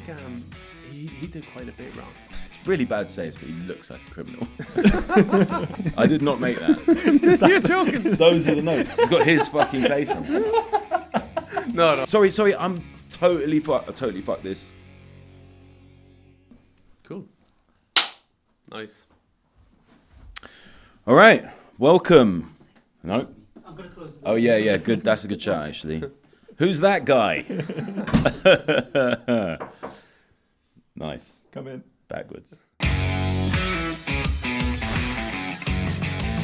like he did quite a bit wrong. It's really bad to say this, but he looks like a criminal. I did not make that. You're joking. Those are the notes. He's got his fucking face on. No. Sorry. I'm totally fucked this. Cool. Nice. All right. Welcome. No. I'm gonna close the Oh yeah. Good. That's a good chat actually. Who's that guy? Nice. Come in. Backwards. All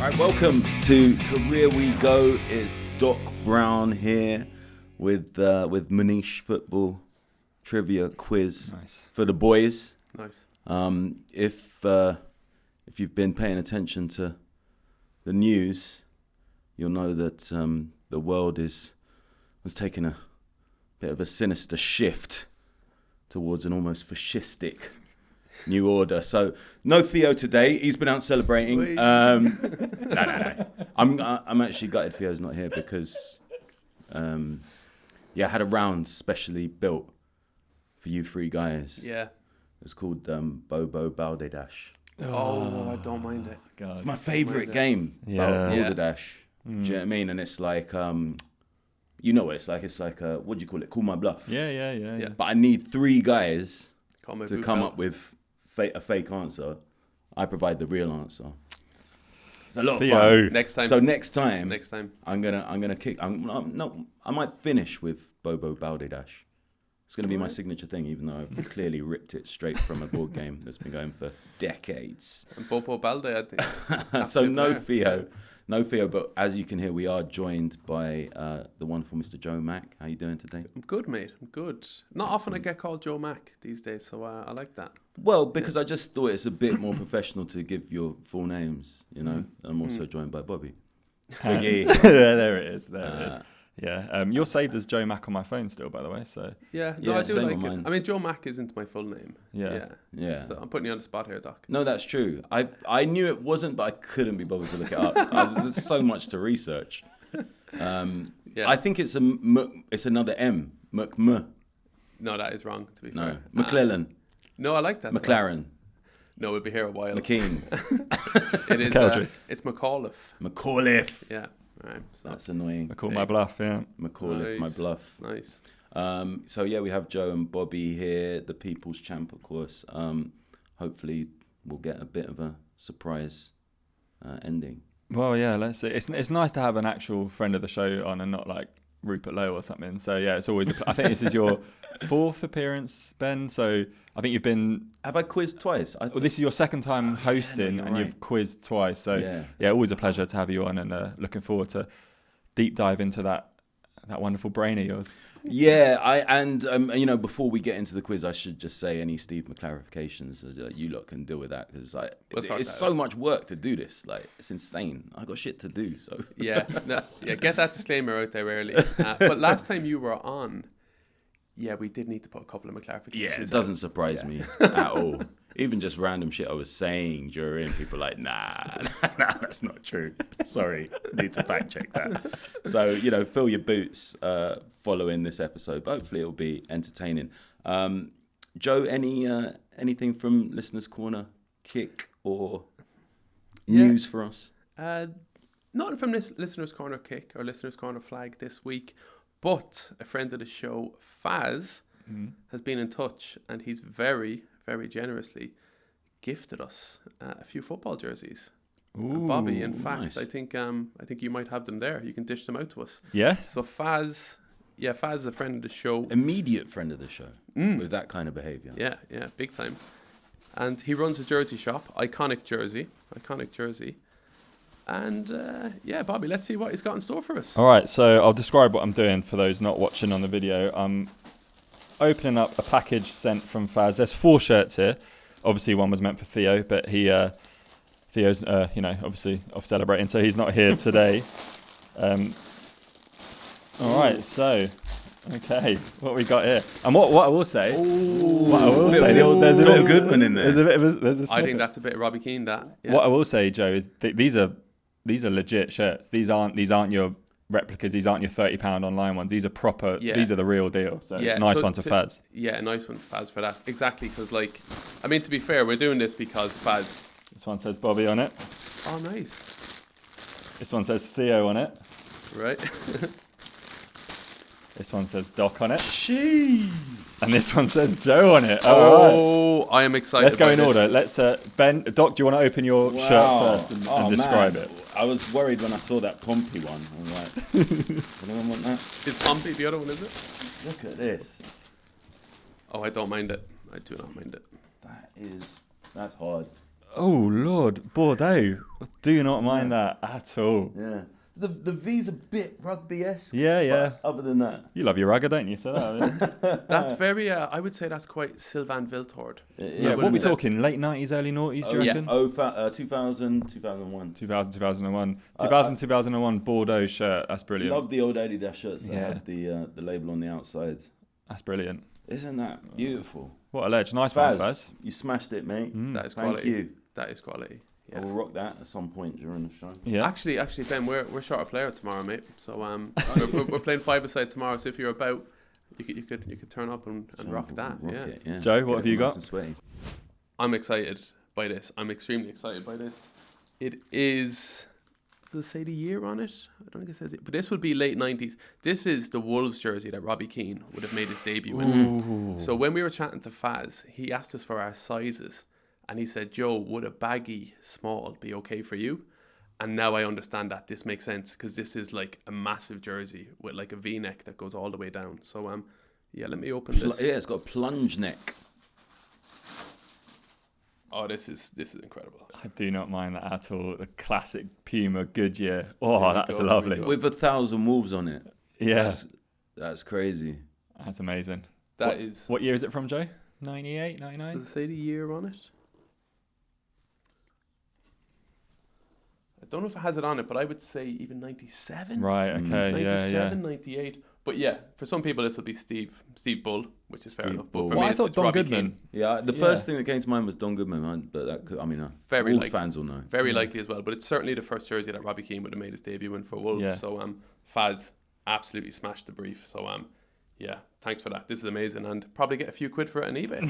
right, welcome to Career We Go. It's Doc Brown here with Manish Football Trivia Quiz for the boys. Nice. If you've been paying attention to the news, you'll know that the world was taking a bit of a sinister shift towards an almost fascistic new order. So no Theo today. He's been out celebrating. No. I'm actually gutted Theo's not here because I had a round specially built for you three guys. Yeah. It's called Bobo Balderdash. Oh, I don't mind it. God. It's my favourite game. Balderdash. Do you know what I mean? And it's like you know what it's like. It's like what do you call it? Call my bluff. Yeah. But I need three guys Come to come up with a fake answer. I provide the real answer. It's a lot of fun. Next time. So next time, I'm gonna kick. I might finish with Bobo Balderdash. It's gonna be my signature thing, even though I've clearly ripped it straight from a board game that's been going for decades. And Bobo Balde, I think. So no Theo. No Theo, but as you can hear, we are joined by the wonderful Mr. Joe Mack. How you doing today? I'm good, mate. I'm good. Not often I get called Joe Mack these days, so I like that. Well, because I just thought it's a bit more professional to give your full names, you know. I'm also joined by Bobby. There it is. Yeah. You're saved as Joe Mack on my phone still, by the way. So I do same like on it. mine. I mean, Joe Mack isn't my full name. Yeah. So I'm putting you on the spot here, Doc. No, that's true. I knew it wasn't, but I couldn't be bothered to look it up. There's so much to research. I think it's another M. McM. No, that is wrong, to be No. fair. McClellan. No, I like that. McLaren. No, we'll be here a while. McKean. It is. It's McAuliffe. McAuliffe. Yeah. All right. So That's annoying. I call my bluff. Yeah. McAuliffe, my bluff. Nice. So we have Joe and Bobby here, the People's Champ, of course. Hopefully, we'll get a bit of a surprise ending. Well, yeah. Let's see. It's nice to have an actual friend of the show on and not like Rupert Lowe or something. So yeah, it's always. I think this is your fourth appearance, Ben. So I think you've been. Have I quizzed twice? This is your second time hosting, and you've quizzed twice. So yeah, always a pleasure to have you on, and looking forward to deep dive into that wonderful brain of yours. Yeah, before we get into the quiz, I should just say any Steve clarifications. You lot can deal with that because it's so much work to do this. Like it's insane. I got shit to do. So get that disclaimer out there early. But last time you were on, we did need to put a couple of clarifications. Yeah, it doesn't surprise me at all. Even just random shit I was saying during, people like, nah, that's not true. Sorry, need to fact check that. So, fill your boots following this episode. But hopefully it'll be entertaining. Joe, anything from Listener's Corner, kick or news for us? Nothing from this Listener's Corner kick or Listener's Corner flag this week. But a friend of the show, Faz, has been in touch, and he's very, very generously gifted us a few football jerseys. Ooh, Bobby, in fact, nice. I think you might have them there. You can dish them out to us. Yeah. So Faz is a friend of the show. Immediate friend of the show with that kind of behaviour. Yeah, big time. And he runs a jersey shop, iconic jersey. And Bobby, let's see what he's got in store for us. All right, so I'll describe what I'm doing for those not watching on the video. I'm opening up a package sent from Faz. There's 4 shirts here. Obviously, one was meant for Theo, but Theo's, obviously off celebrating, so he's not here today. All right, so, okay, what we got here, and what I will say, there's a Tom Goodman in there. I think that's a bit of Robbie Keane. That. Yeah. What I will say, Joe, is these are legit shirts. These aren't your replicas. These aren't your £30 online ones. These are proper. Yeah. These are the real deal. So Yeah, nice so one to Faz. Yeah, nice one to Faz for that. Exactly, because like, I mean, to be fair, we're doing this because Faz. This one says Bobby on it. Oh, nice. This one says Theo on it. Right. This one says Doc on it. Jeez. And this one says Joe on it. All right. Oh, I am excited. Let's go by in this. order. Let's Ben, Doc, do you want to open your shirt first and describe it? I was worried when I saw that Pompey one. I was like, anyone want that? Is Pompey the other one, is it? Look at this. Oh, I don't mind it. I do not mind it. That's hard. Oh Lord, Bordeaux. Do not mind that at all. Yeah. The V's a bit rugby-esque. Yeah. Other than that. You love your rugger, don't you? So that, That's very. I would say that's quite Sylvain Wiltord. yeah. What are we talking? Late 90s, early noughties? Do you reckon? 2000, 2001. 2000, 2001. 2000, 2001 Bordeaux shirt. That's brilliant. Love the old Adidas shirts that Yeah. have the label on the outside. That's brilliant. Isn't that beautiful? What a ledge. Nice one, Faz, Faz. you smashed it, mate. That is Thank quality. you. That is quality. I Yeah. will rock that at some point during the show. Yeah. Actually, Ben, we're short a player tomorrow, mate. So we're playing 5-a-side tomorrow. So if you're about, you could turn up and rock that. Rock Yeah. it, yeah. Joe, what Get have it you nice got? and sweaty. I'm excited by this. I'm extremely excited by this. It is. Does it say the year on it? I don't think it says it. But this would be late 90s. This is the Wolves jersey that Robbie Keane would have made his debut in. So when we were chatting to Faz, he asked us for our sizes. And he said, Joe, would a baggy small be okay for you? And now I understand that this makes sense because this is like a massive jersey with like a V-neck that goes all the way down. So yeah, let me open this. Yeah, it's got a plunge neck. Oh, this is incredible. I do not mind that at all. The classic Puma Goodyear. Oh, There we that's go, lovely. there we go. With 1,000 wolves on it. Yeah, That's crazy. that's amazing. That is. What year is it from, Joe? 98, 99? Does it say the year on it? I don't know if it has it on it, but I would say even 97. Right, okay, 97, 98. But yeah, for some people this would be Steve Bull, which is fair Steve enough. Bull. But for Well, me, I thought it's Don Robbie Goodman. Keane. Yeah, the Yeah. first thing that came to mind was Don Goodman, but that could, I mean, Very Wolves like- fans will know. Very likely as well, but it's certainly the first jersey that Robbie Keane would have made his debut in for Wolves. Yeah. So Faz absolutely smashed the brief. So yeah, thanks for that. This is amazing, and probably get a few quid for it on eBay.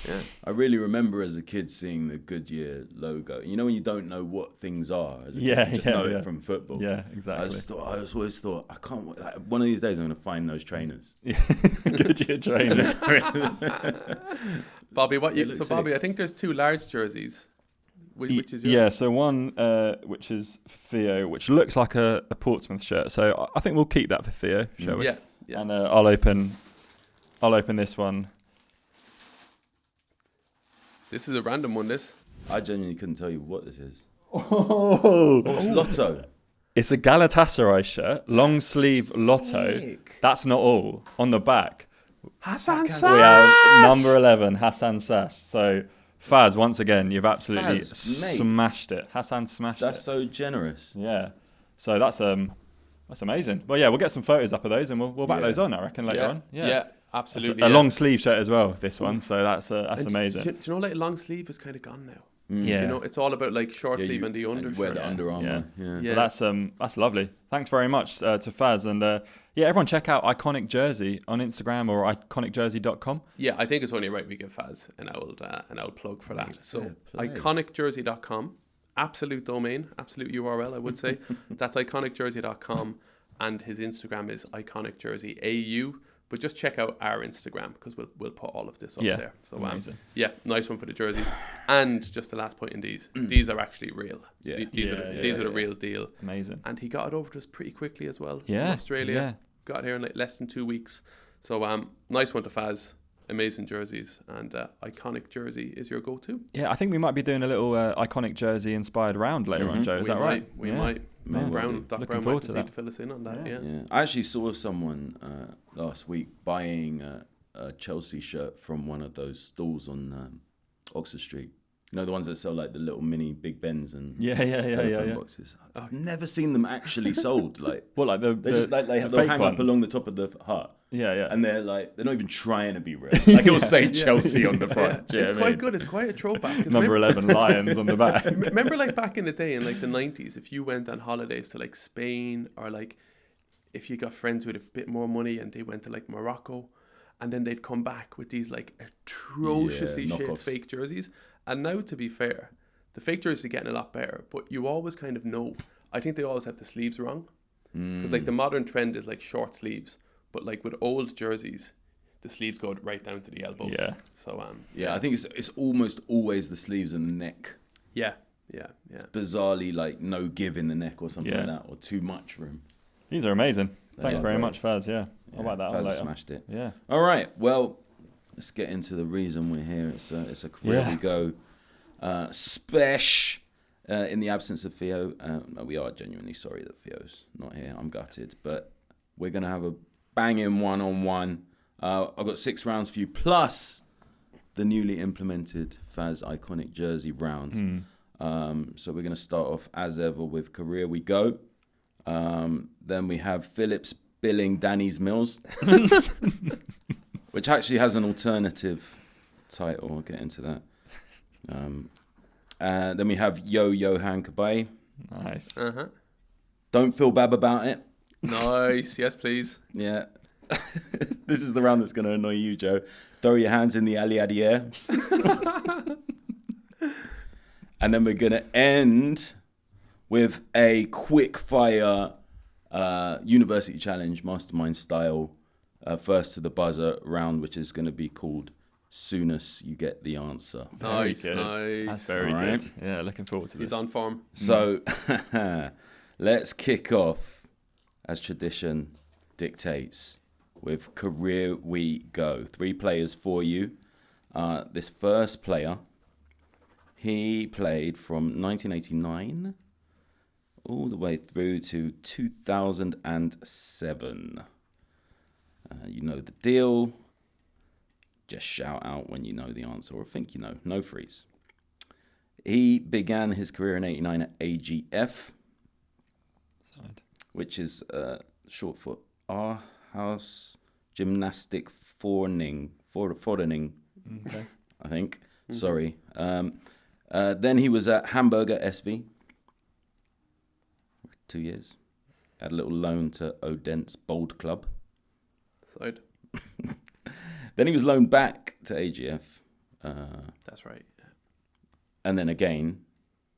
Yeah. I really remember as a kid seeing the Goodyear logo. You know when you don't know what things are, as a Yeah, kid, you just yeah, know yeah. it from football. Yeah, I exactly. just always thought, I can't. Like, one of these days, I'm going to find those trainers. Goodyear trainer. Bobby, It looks sick. Bobby, I think there's two large jerseys. Which is yours? Yeah, so one which is for Theo, which looks like a Portsmouth shirt. So I think we'll keep that for Theo, shall we? Yeah. And I'll open this one. This is a random one. This. I genuinely couldn't tell you what this is. Oh, Oh, it's Lotto. it's a Galatasaray shirt, long sleeve Lotto. Sick. That's not all. On the back, Hassan we have number 11, Hassan Sash. So Faz, once again, you've absolutely Faz, mate. smashed it. Hassan smashed That's it. so generous. Yeah. So that's amazing. Well, yeah, we'll get some photos up of those and we'll back Yeah. those on, I reckon, later on. Yeah, absolutely. A yeah. long sleeve shirt as well, this one. So that's And amazing. Do you know, like long sleeve is kind of gone now. Yeah. You know, it's all about like short Yeah, sleeve you- and the and undershirt. wear the Under Armour. Yeah. Yeah. Well, that's lovely. Thanks very much to Faz. And yeah, everyone check out Iconic Jersey on Instagram or iconicjersey.com. Yeah, I think it's only right we give Faz an old plug for that. So fair play. iconicjersey.com, absolute domain, absolute URL, I would say. That's iconicjersey.com, and his Instagram is iconicjerseyau. But just check out our Instagram because we'll put all of this up Yeah, there. So amazing. yeah, nice one for the jerseys. And just the last point in these are actually real. So Yeah. these are the real deal. Amazing. And he got it over to us pretty quickly as well. Yeah, From Australia. yeah. Got here in like less than 2 weeks. So nice one to Faz. Amazing jerseys. And Iconic Jersey is your go-to. Yeah, I think we might be doing a little Iconic Jersey inspired round later on, Joe. Is that right? We Yeah. might. Doc Maybe. Brown Looking might forward just to need that. to fill us in on that. Yeah. Yeah. I actually saw someone last week buying a Chelsea shirt from one of those stalls on Oxford Street. You know, the ones that sell like the little mini Big Bens and Yeah. telephone boxes. I've never seen them actually sold. Like What, like the they just like the they'll fake hang ones? up along the top of the hut. Yeah. And they're not even trying to be real. Like it will say Chelsea on the front. Do you It's know what I quite mean? good. It's quite a throwback. 'Cause Number 11 Lions on the back. remember like back in the day in like the 90s, if you went on holidays to like Spain or like if you got friends with a bit more money and they went to like Morocco, and then they'd come back with these like atrociously shit knockoffs. fake jerseys. And now, to be fair, the fake jerseys are getting a lot better, but you always kind of know. I think they always have the sleeves wrong, because like the modern trend is like short sleeves, but like with old jerseys, the sleeves go right down to the elbows. Yeah. So Yeah, I think it's almost always the sleeves and the neck. yeah. Bizarrely, like no give in the neck or something like that, or too much room. These are amazing. Thanks are very great. much, Faz. Yeah, I'll buy that one Faz later. smashed it. Yeah. All right. Well, let's get into the reason we're here. It's a Where We Go special. In the absence of Theo, we are genuinely sorry that Theo's not here. I'm gutted, but we're gonna have a banging one-on-one. I've got 6 rounds for you, plus the newly implemented Faz iconic jersey round. So we're gonna start off as ever with Career We Go. Then we have Phillips billing Danny's Mills, which actually has an alternative title. I'll get into that. Then we have Yo Johan Kabay. Nice. Don't feel bad about it. Nice. Yes, please. Yeah. This is the round that's going to annoy you, Joe. Throw your hands in the air. And then we're going to end with a quickfire university challenge, mastermind style, first to the buzzer round, which is going to be called Souness. You get the answer. Very Nice, good. nice. That's very All right. good. Yeah, looking forward to this. He's on form. So let's kick off, as tradition dictates, with Career We Go. 3 players for you. This first player, he played from 1989 all the way through to 2007. You know the deal. Just shout out when you know the answer or think you know. No freeze. He began his career in 89 at AGF, which is short for Our House Gymnastic Forning, Okay. I think. Sorry. Then he was at Hamburger SV. 2 years. Had a little loan to Odense Bold Club. Side. Then he was loaned back to AGF. That's right. Yeah. And then again,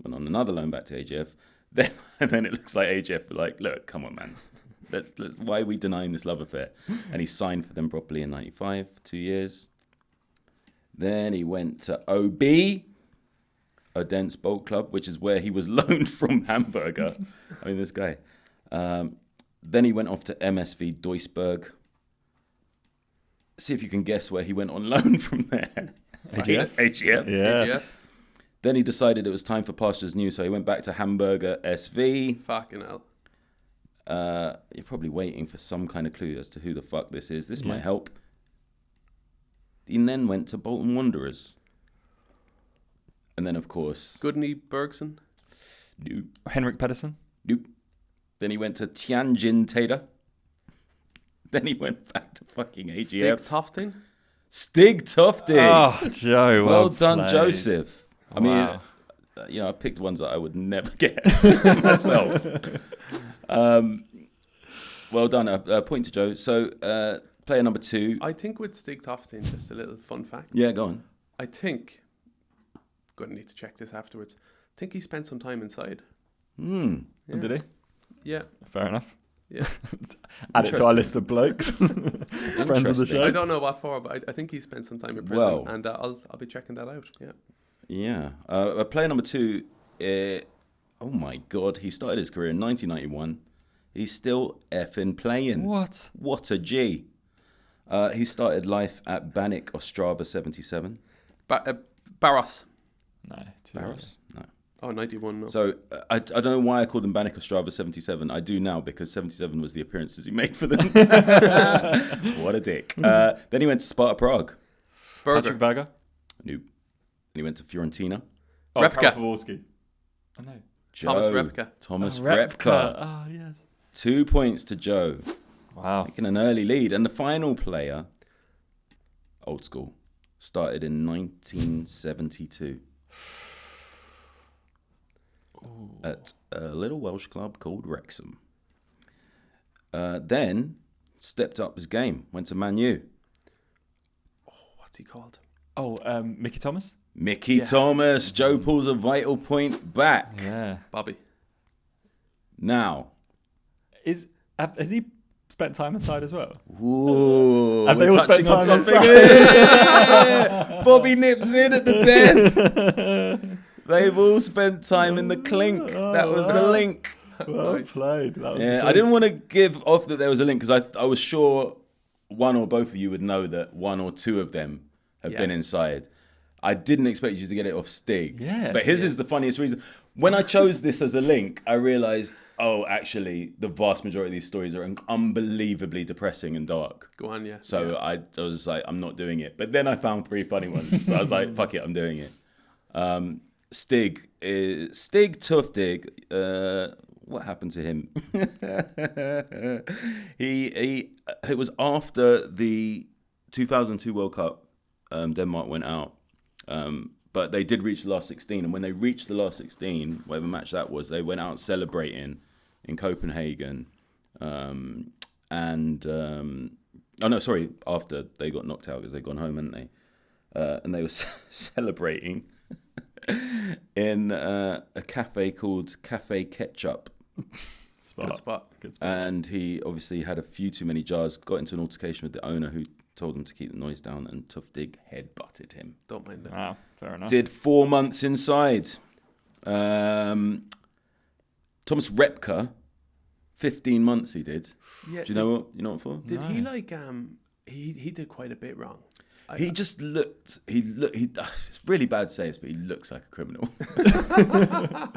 went on another loan back to AGF. Then, and then it looks like AGF were like, look, come on, man. Why are we denying this love affair? And he signed for them properly in 95, 2 years. Then he went to OB, Odense Bolt Club, which is where he was loaned from Hamburger. I mean, this guy. Then he went off to MSV Duisburg. See if you can guess where he went on loan from there. AGF? AGF. Yes. Then he decided it was time for pastures new, so he went back to Hamburger SV. Fucking hell. You're probably waiting for some kind of clue as to who the fuck this is. This might help. He then went to Bolton Wanderers. And then, of course... Goodney Bergson. Nope. Henrik Pedersen. Nope. Then he went to Tianjin Tater. Then he went back to fucking AGF. Stig Tofting. Stig Tofting. Oh, Joe. Well done, played. Joseph. I mean, Wow. I picked ones that I would never get myself. Well done. A point to Joe. So, player number 2. I think with Stig Tofting, just a little fun fact. Yeah, go on. I think, going to need to check this afterwards. I think he spent some time inside. Hmm. Yeah. Did he? Yeah. Fair enough. Yeah. Add it to our list of blokes. Friends of the show. I don't know what for, but I think he spent some time in prison, Well. and I'll be checking that out. Yeah. Yeah. Player number 2, oh my God, he started his career in 1991. He's still effing playing. What? What a G. He started life at Banik Ostrava 77. Barros. No. Barros? No. Oh, 91. No. So I don't know why I called him Banik Ostrava 77. I do now because 77 was the appearances he made for them. What a dick. Then he went to Sparta Prague. Berger. Patrick Berger. Nope. Then he went to Fiorentina. Oh, Repka. Karol Pawlowski. I know. Thomas Joe. Repka. Thomas Repka. Oh, yes. 2 points to Joe. Wow. Taking an early lead. And the final player, old school, started in 1972 at a little Welsh club called Wrexham. then stepped up his game, went to Man U. Oh, what's he called? Oh, Mickey Thomas? Mickey Thomas. Joe pulls a vital point back. Yeah. Bobby. Now. Has he spent time inside as well? Ooh, Have they all spent time inside? Bobby nips in at the 10. They've all spent time in the clink. That was the link. Well played. That was I didn't want to give off that there was a link because I was sure one or both of you would know that one or two of them have been inside. I didn't expect you to get it off Stig. Yeah. But his is the funniest reason. When I chose this as a link, I realised, actually, the vast majority of these stories are unbelievably depressing and dark. Go on, So I was like, I'm not doing it. But then I found 3 funny ones. So I was like, fuck it, I'm doing it. Stig, Tough Dig, what happened to him? It was after the 2002 World Cup. Denmark went out. But they did reach the last 16. And when they reached the last 16, whatever match that was, they went out celebrating in Copenhagen. After they got knocked out because they'd gone home, hadn't they? And they were celebrating in a cafe called Cafe Ketchup. Good spot. And he obviously had a few too many jars, got into an altercation with the owner who told him to keep the noise down, and Tough Dig headbutted him. Don't mind it. Wow, fair enough. Did 4 months inside. Thomas Repka, 15 months he did. Yeah, Do you know what for? Did he he did quite a bit wrong. It's really bad to say this, but he looks like a criminal.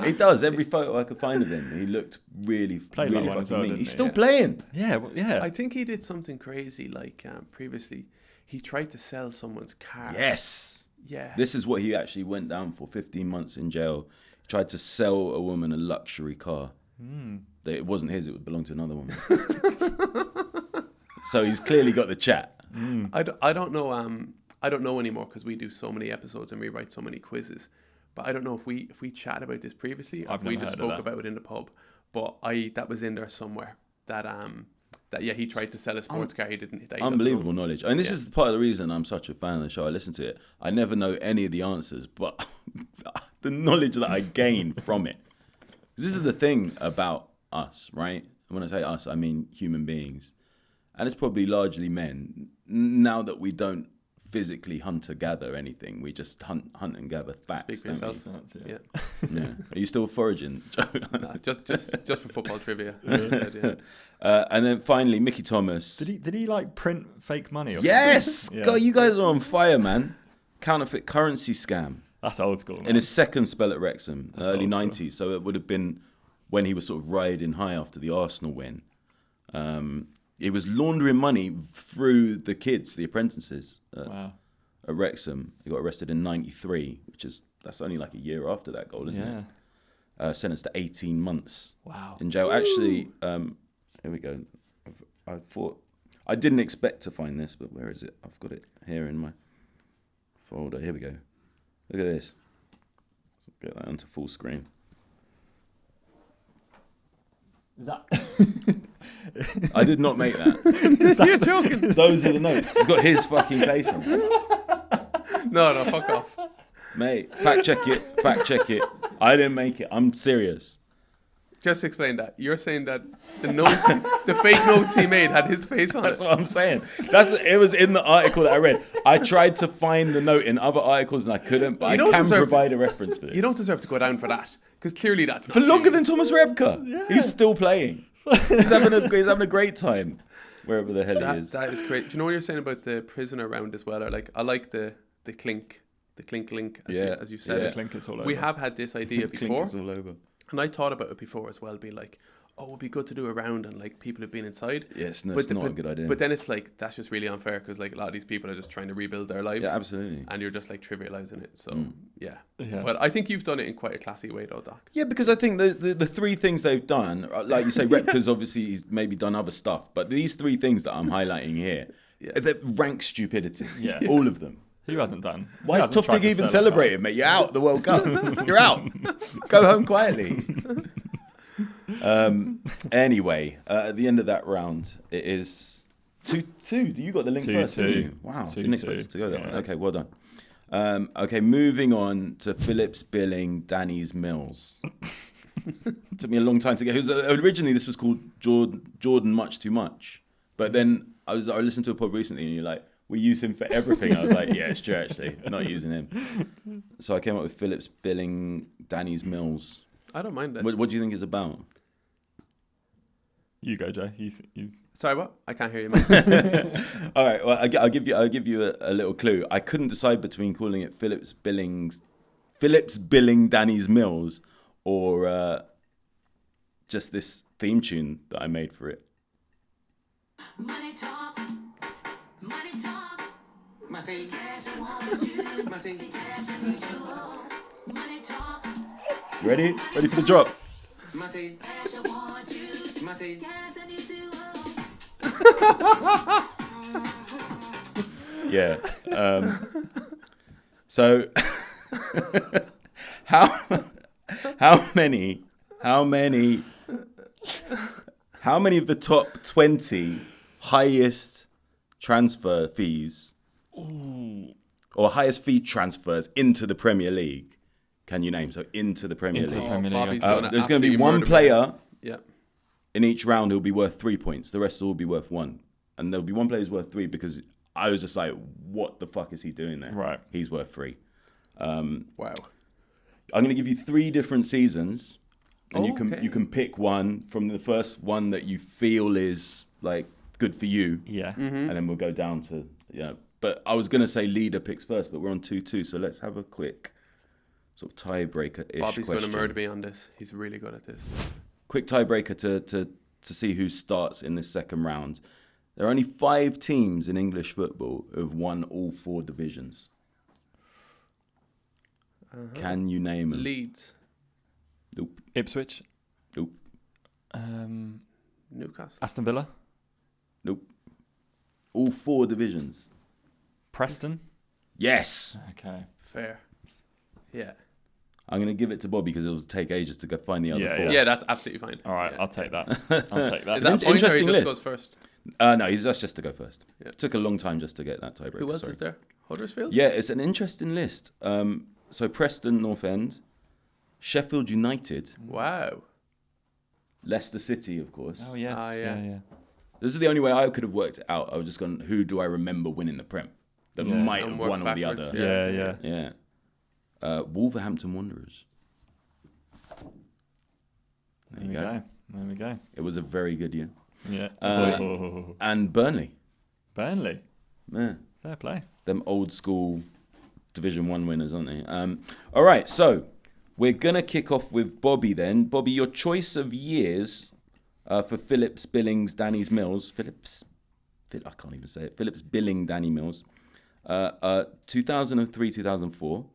He does. Every photo I could find of him, he looked really Played really like one as fucking well, mean. didn't He's he? still playing. Yeah, yeah. I think he did something crazy like previously. He tried to sell someone's car. Yes. Yeah. This is what he actually went down for, 15 months in jail. He tried to sell a woman a luxury car. It wasn't his, it belonged to another woman. So he's clearly got the chat. I don't know. I don't know anymore because we do so many episodes and we write so many quizzes. But I don't know if we chat about this previously or if we just spoke about it in the pub. But that was in there somewhere that he tried to sell a sports car. He didn't. Unbelievable knowledge. And this is part of the reason I'm such a fan of the show. I listen to it. I never know any of the answers, but the knowledge that I gain from it. This is the thing about us, right? When I say us, I mean human beings. And it's probably largely men. Now that we don't physically hunt or gather anything, we just hunt and gather facts. Speak for yourself. Yeah. Are you still foraging, Joe? Nah, just for football trivia. And then finally, Mickey Thomas. Did he like print fake money? Or Yes, something? God, you guys are on fire, man. Counterfeit currency scam. That's old school. Man. In his second spell at Wrexham, That's early old school. 90s. So it would have been when he was sort of riding high after the Arsenal win. He was laundering money through the kids, the apprentices at Wrexham. He got arrested in 93, that's only like a year after that goal, isn't it? Sentenced to 18 months in jail. Woo. Actually, here we go. I didn't expect to find this, but where is it? I've got it here in my folder. Here we go. Look at this. Get that onto full screen. Is that? I did not make that. You're joking. Those are the notes. It's got his fucking face on it. No, fuck off. Mate, fact check it. I didn't make it. I'm serious. Just explain that. You're saying that the fake notes he made had his face on That's it. what I'm saying. It was in the article that I read. I tried to find the note in other articles and I couldn't, but I can provide a reference for this. You don't deserve to go down for that, because clearly that's For longer than Thomas Repka. Yeah. He's still playing. He's having a great time wherever the hell he is. That is great. Do you know what you're saying about the prisoner round as well? Or like, I like the clink link as you said. The clink is all over. We have had this idea before. Clink is all over. And I thought about it before as well, being like, oh, it'd be good to do a round and like people have been inside. Yes, no, it's not a good idea. But then it's like, that's just really unfair because like a lot of these people are just trying to rebuild their lives. Yeah, absolutely. And you're just like trivializing it. So yeah. But I think you've done it in quite a classy way though, Doc. Yeah, because I think the three things they've done, like you say, Repka's obviously he's maybe done other stuff, but these three things that I'm highlighting here, they're rank stupidity. Yeah. All of them. Who hasn't done? Why is Tough Dig even celebrating, mate? You're out the World Cup. You're out. Go home quietly. Anyway, at the end of that round, it is 2-2. You got the link first, didn't you? Wow, didn't expect it to go that way. Okay, well done. Okay, moving on to Phillips Billing Danny's Mills. Took me a long time to get. Originally, this was called Jordan Much Too Much, but then I listened to a pod recently, and you're like, we use him for everything. I was like, yeah, it's true. Actually, not using him. So I came up with Phillips Billing Danny's Mills. I don't mind that. What do you think it's about? You go, Jay. You. Sorry, what? I can't hear you, man. All right. Well, I'll give you a little clue. I couldn't decide between calling it Phillips Billing Danny's Mills, or just this theme tune that I made for it. Money talks. Money talks. Money cash, I want you. Money cash, I need you. Money talks. Ready? Ready for the drop? Money cash, I want you. Money cash, I need you. Yeah. So, how many of the top 20 highest transfer fees or highest fee transfers into the Premier League can you name? So into the Premier Into the League. Premier League. There's going to be one player Yeah. in each round who'll be worth 3 points. The rest will all be worth 1. And there'll be one player who's worth 3 because I was just like, what the fuck is he doing there? Right. He's worth 3. Wow. I'm going to give you 3 different seasons, and Okay. you can pick one from the first one that you feel is like good for you, Yeah. and then we'll go down to But I was going to say leader picks first, but we're on 2-2, so let's have a quick sort of tiebreaker-ish Bobby's question. going to murder me on this. He's really good at this. Quick tiebreaker to see who starts in this second round. There are only 5 teams in English football who have won all 4 divisions. Can you name them? Leeds. Nope. Ipswich. Nope. Newcastle. Aston Villa. Nope. All 4 divisions. Preston. Yes. Okay. Fair. Yeah. I'm going to give it to Bobby because it will take ages to go find the other Yeah, 4. Yeah, that's absolutely fine. All right, Yeah. I'll take that. I'll take that. Is that a point or he interesting just list. goes first? No, that's just to go first. Yeah. It took a long time just to get that tiebreaker. Who else sorry. is there? Huddersfield? Yeah, it's an interesting list. So Preston, North End, Sheffield United, Wow. Leicester City, of course. Oh yes. Yeah. This is the only way I could have worked it out. I was just going, who do I remember winning the Prem? That Yeah. might And have work one or the backwards, other. Yeah. Yeah. Wolverhampton Wanderers. There we go. It was a very good year. Yeah. And Burnley. Burnley. Yeah. Fair play. Them old school Division 1 winners, aren't they? All right, so we're going to kick off with Bobby then. Bobby, your choice of years for Phillips Billings Danny's Mills. I can't even say it. Phillips Billing Danny Mills. 2003, 2004,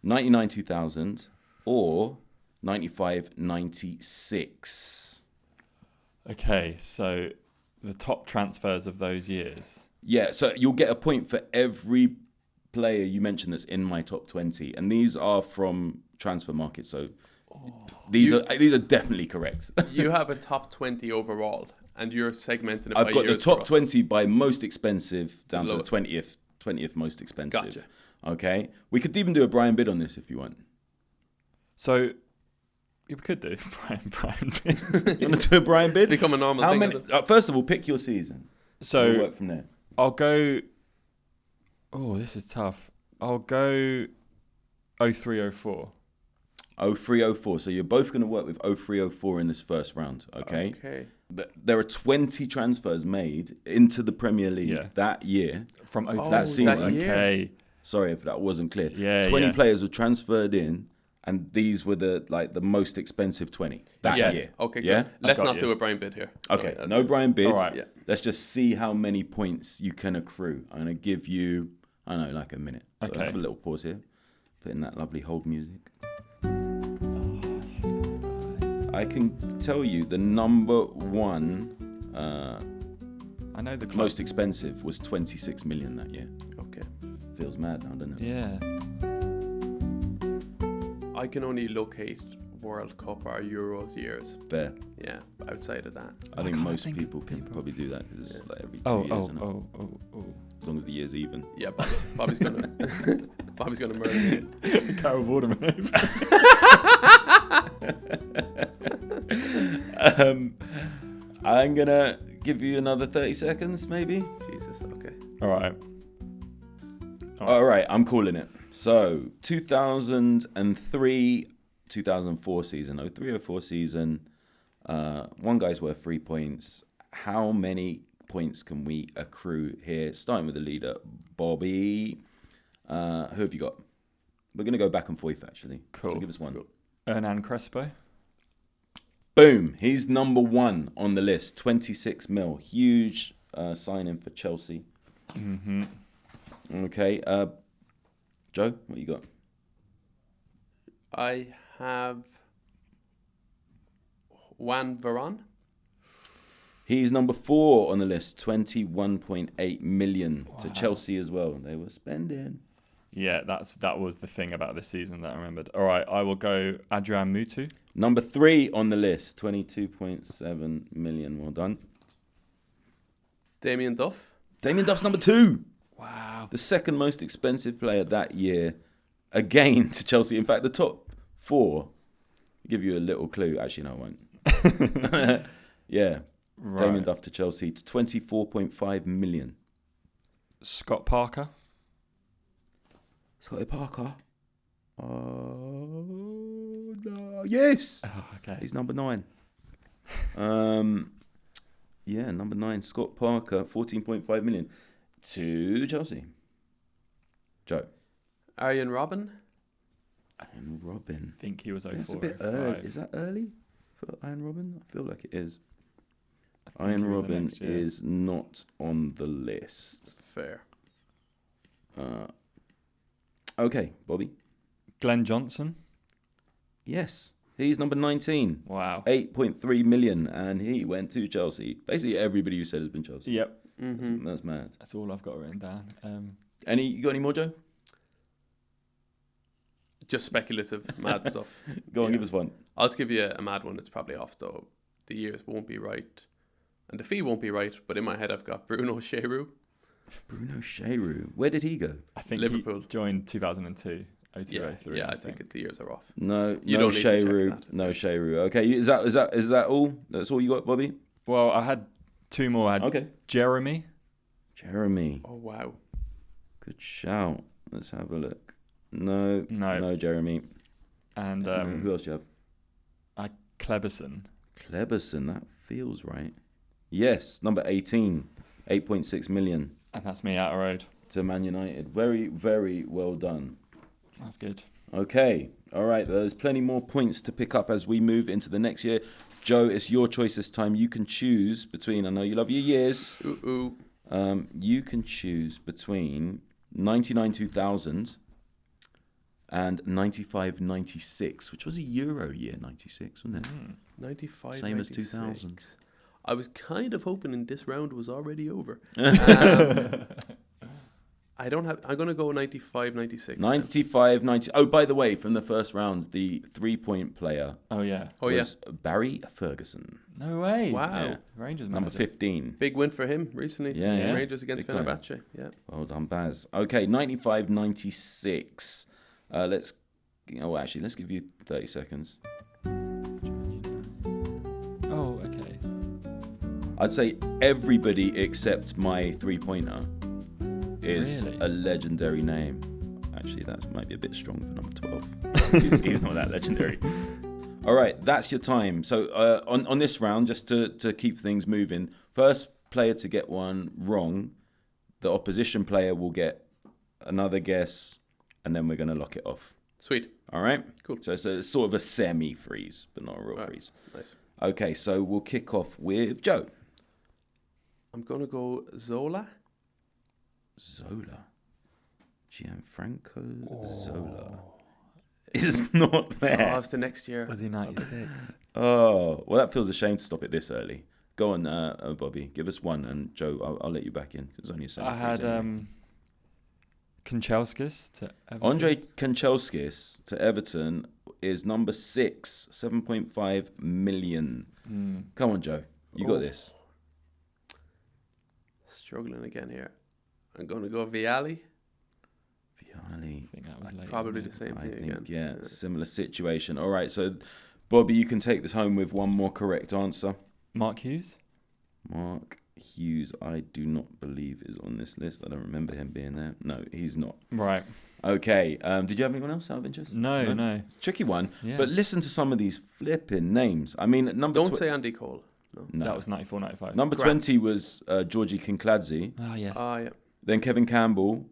99, 2000, or 95, 96. Okay, so the top transfers of those years. Yeah, so you'll get a point for every player you mentioned that's in my top 20, and these are from Transfer Market. So these are definitely correct. You have a top 20 overall, and you're segmenting it by I've got the years for top us. 20 by most expensive down to the Lowest. 20th most expensive. Gotcha. Okay, we could even do a Brian bid on this if you want. So we could do Brian. You want to do a Brian bid? It's become a normal How thing. many? Isn't it? First of all, pick your season. So We'll work from there. I'll go. Oh, this is tough. I'll go 0304. 0304. So you're both going to work with 0304 in this first round. Okay. Okay. There are 20 transfers made into the Premier League that year. From 03. that season. that year. Okay. Sorry if that wasn't clear. Yeah, 20 yeah. players were transferred in, and these were the most expensive 20 that Yeah. year. Okay, Yeah. good. Let's got not you. do a Brian bid here. Okay. So, No Brian bids. All right. Yeah. Let's just see how many points you can accrue. I'm going to give you, I don't know, like a minute. So Okay. have a little pause here. Put in that lovely hold music. I can tell you the number one I know the club. most expensive was 26 million that year. Okay. Feels mad now, doesn't it? Yeah. I can only locate World Cup or Euros years. Fair. Yeah, outside of that. I think can't I most think of people can probably do that because it's like every 2 Oh, years. oh, isn't it? oh. As long as the year's even. Yeah, Bobby's gonna Bobby's gonna murder me. Carol Vorderman. I'm gonna give you another 30 seconds, maybe. Jesus. Okay. All right. All right, I'm calling it. So 2003, 2004 season, 03-04 season. One guy's worth 3 points. How many points can we accrue here? Starting with the leader, Bobby. Who have you got? We're going to go back and forth, actually. Cool. So give us one. Cool. Hernan Crespo. Boom. He's number one on the list. 26 mil. Huge signing for Chelsea. Mm-hmm. Okay. Joe, what you got? I have Juan Varane. He's number 4 on the list. 21.8 million to Wow. Chelsea as well. They were spending. Yeah, that was the thing about this season that I remembered. All right, I will go Adrian Mutu. Number 3 on the list. 22.7 million. Well done. Damien Duff. Damien Duff's number 2. Wow. The second most expensive player that year. Again to Chelsea. In fact, the top 4. I'll give you a little clue. Actually, no, I won't. Yeah. Right. Damien Duff to Chelsea to 24.5 million. Scott Parker. Scotty Parker. Oh, no. Yes. Oh, okay. He's number 9. Yeah, number 9. Scott Parker, 14.5 million to Chelsea. Joe. Arjen Robben. Iron Robin. I think he was 04. That's a bit 05. early. Is that early for Iron Robin? I feel like it is. I think Iron he was the Robin next year. is not on the list. Fair. Okay, Bobby. Glenn Johnson. Yes, he's number 19. Wow. 8.3 million, and he went to Chelsea. Basically, everybody who said has been Chelsea. Yep. Mm-hmm. That's mad. That's all I've got written down. You got any more, Joe? Just speculative, mad stuff. Go on, Yeah. give us one. I'll just give you a mad one. It's probably off though. The years won't be right, and the fee won't be right. But in my head, I've got Bruno Cheru. Bruno Cheru. Where did he go? I think Liverpool. he joined 2002, 02, Yeah, 03. yeah. I think the years are off. No, You no don't need to check Cheru. that. No Cheru. Okay, is that all? That's all you got, Bobby? Well, I had 2 more. I had Okay. Jeremy. Jeremy. Oh wow. Good shout. Let's have a look. No, Jeremy. And Who else do you have? Kleberson. Kleberson. That feels right. Yes, number 18. 8.6 million And that's me out of road. to Man United. Very, very well done. That's good. Okay. All right. There's plenty more points to pick up as we move into the next year. Joe, it's your choice this time. You can choose between, I know you love your years. Ooh. You can choose between 99-2000 and 95-96, which was a Euro year, 96, wasn't it? 95. Same as 96. 2000. I was kind of hoping in this round was already over. I don't have. I'm gonna go 95, 96. 95, 90. Oh, by the way, from the first round, the 3-point player Oh, yeah. Oh yeah. was Barry Ferguson, No way. Wow. Yeah. Rangers number manager. 15. Big win for him recently. Yeah. Rangers against Big time. Fenerbahce. Yeah. Well done, Baz. Okay, 95, 96. Let's give you 30 seconds. Oh, okay. I'd say everybody except my 3-pointer is Really? a legendary name. Actually, that might be a bit strong for number 12. He's not that legendary. All right, that's your time. So on this round, just to keep things moving, first player to get one wrong, the opposition player will get another guess, and then we're going to lock it off. Sweet. All right? Cool. So it's sort of a semi-freeze, but not a real All right. freeze. Nice. Okay, so we'll kick off with Joe. I'm gonna go Zola. Zola. Gianfranco Zola. Is not Oh, there. it's the next year. Was he 96? Oh, well, that feels a shame to stop it this early. Go on, Bobby. Give us one, and Joe, I'll let you back in. It's only a semi-freeze. I had anyway. Kanchelskis to Everton. Andre Kanchelskis to Everton. is number 6, 7.5 million. Come on, Joe. You got this. Struggling again here. I'm going to go Vialli. Vialli. I think that was late. Probably the same thing again. Yeah, similar situation. All right, so Bobby, you can take this home with one more correct answer. Mark Hughes? Mark Hughes, I do not believe is on this list. I don't remember him being there. No, he's not. Right. Okay. Did you have anyone else out of interest? No. It's a tricky one. Yeah. But listen to some of these flipping names. I mean, Don't say Andy Cole. No. That was 94, 95. Number Grant. 20 was Georgie Kinkladze. Oh, yes. Yeah. Then Kevin Campbell.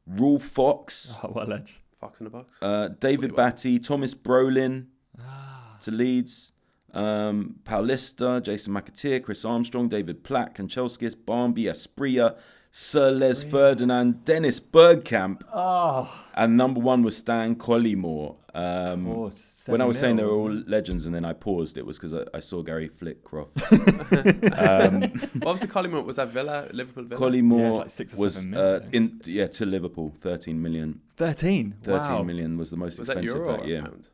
Rule Fox. Oh, what a ledge. Fox in the box. David Batty. Thomas Brolin to Leeds. Paulista. Jason McAteer. Chris Armstrong. David Platt. Kanchelskis. Barmby. Aspria. Sir Les Ferdinand. Dennis Bergkamp. And number 1 was Stan Collymore. When I was saying they were all legends and then I paused, it was because I saw Gary Flitcroft. What was the Collymore? Was that Liverpool Villa? Collymore Yeah, it's like 6 or was 7 million, to Liverpool, 13 million. 13? 13 million was the most Was that expensive euro that or year. pound?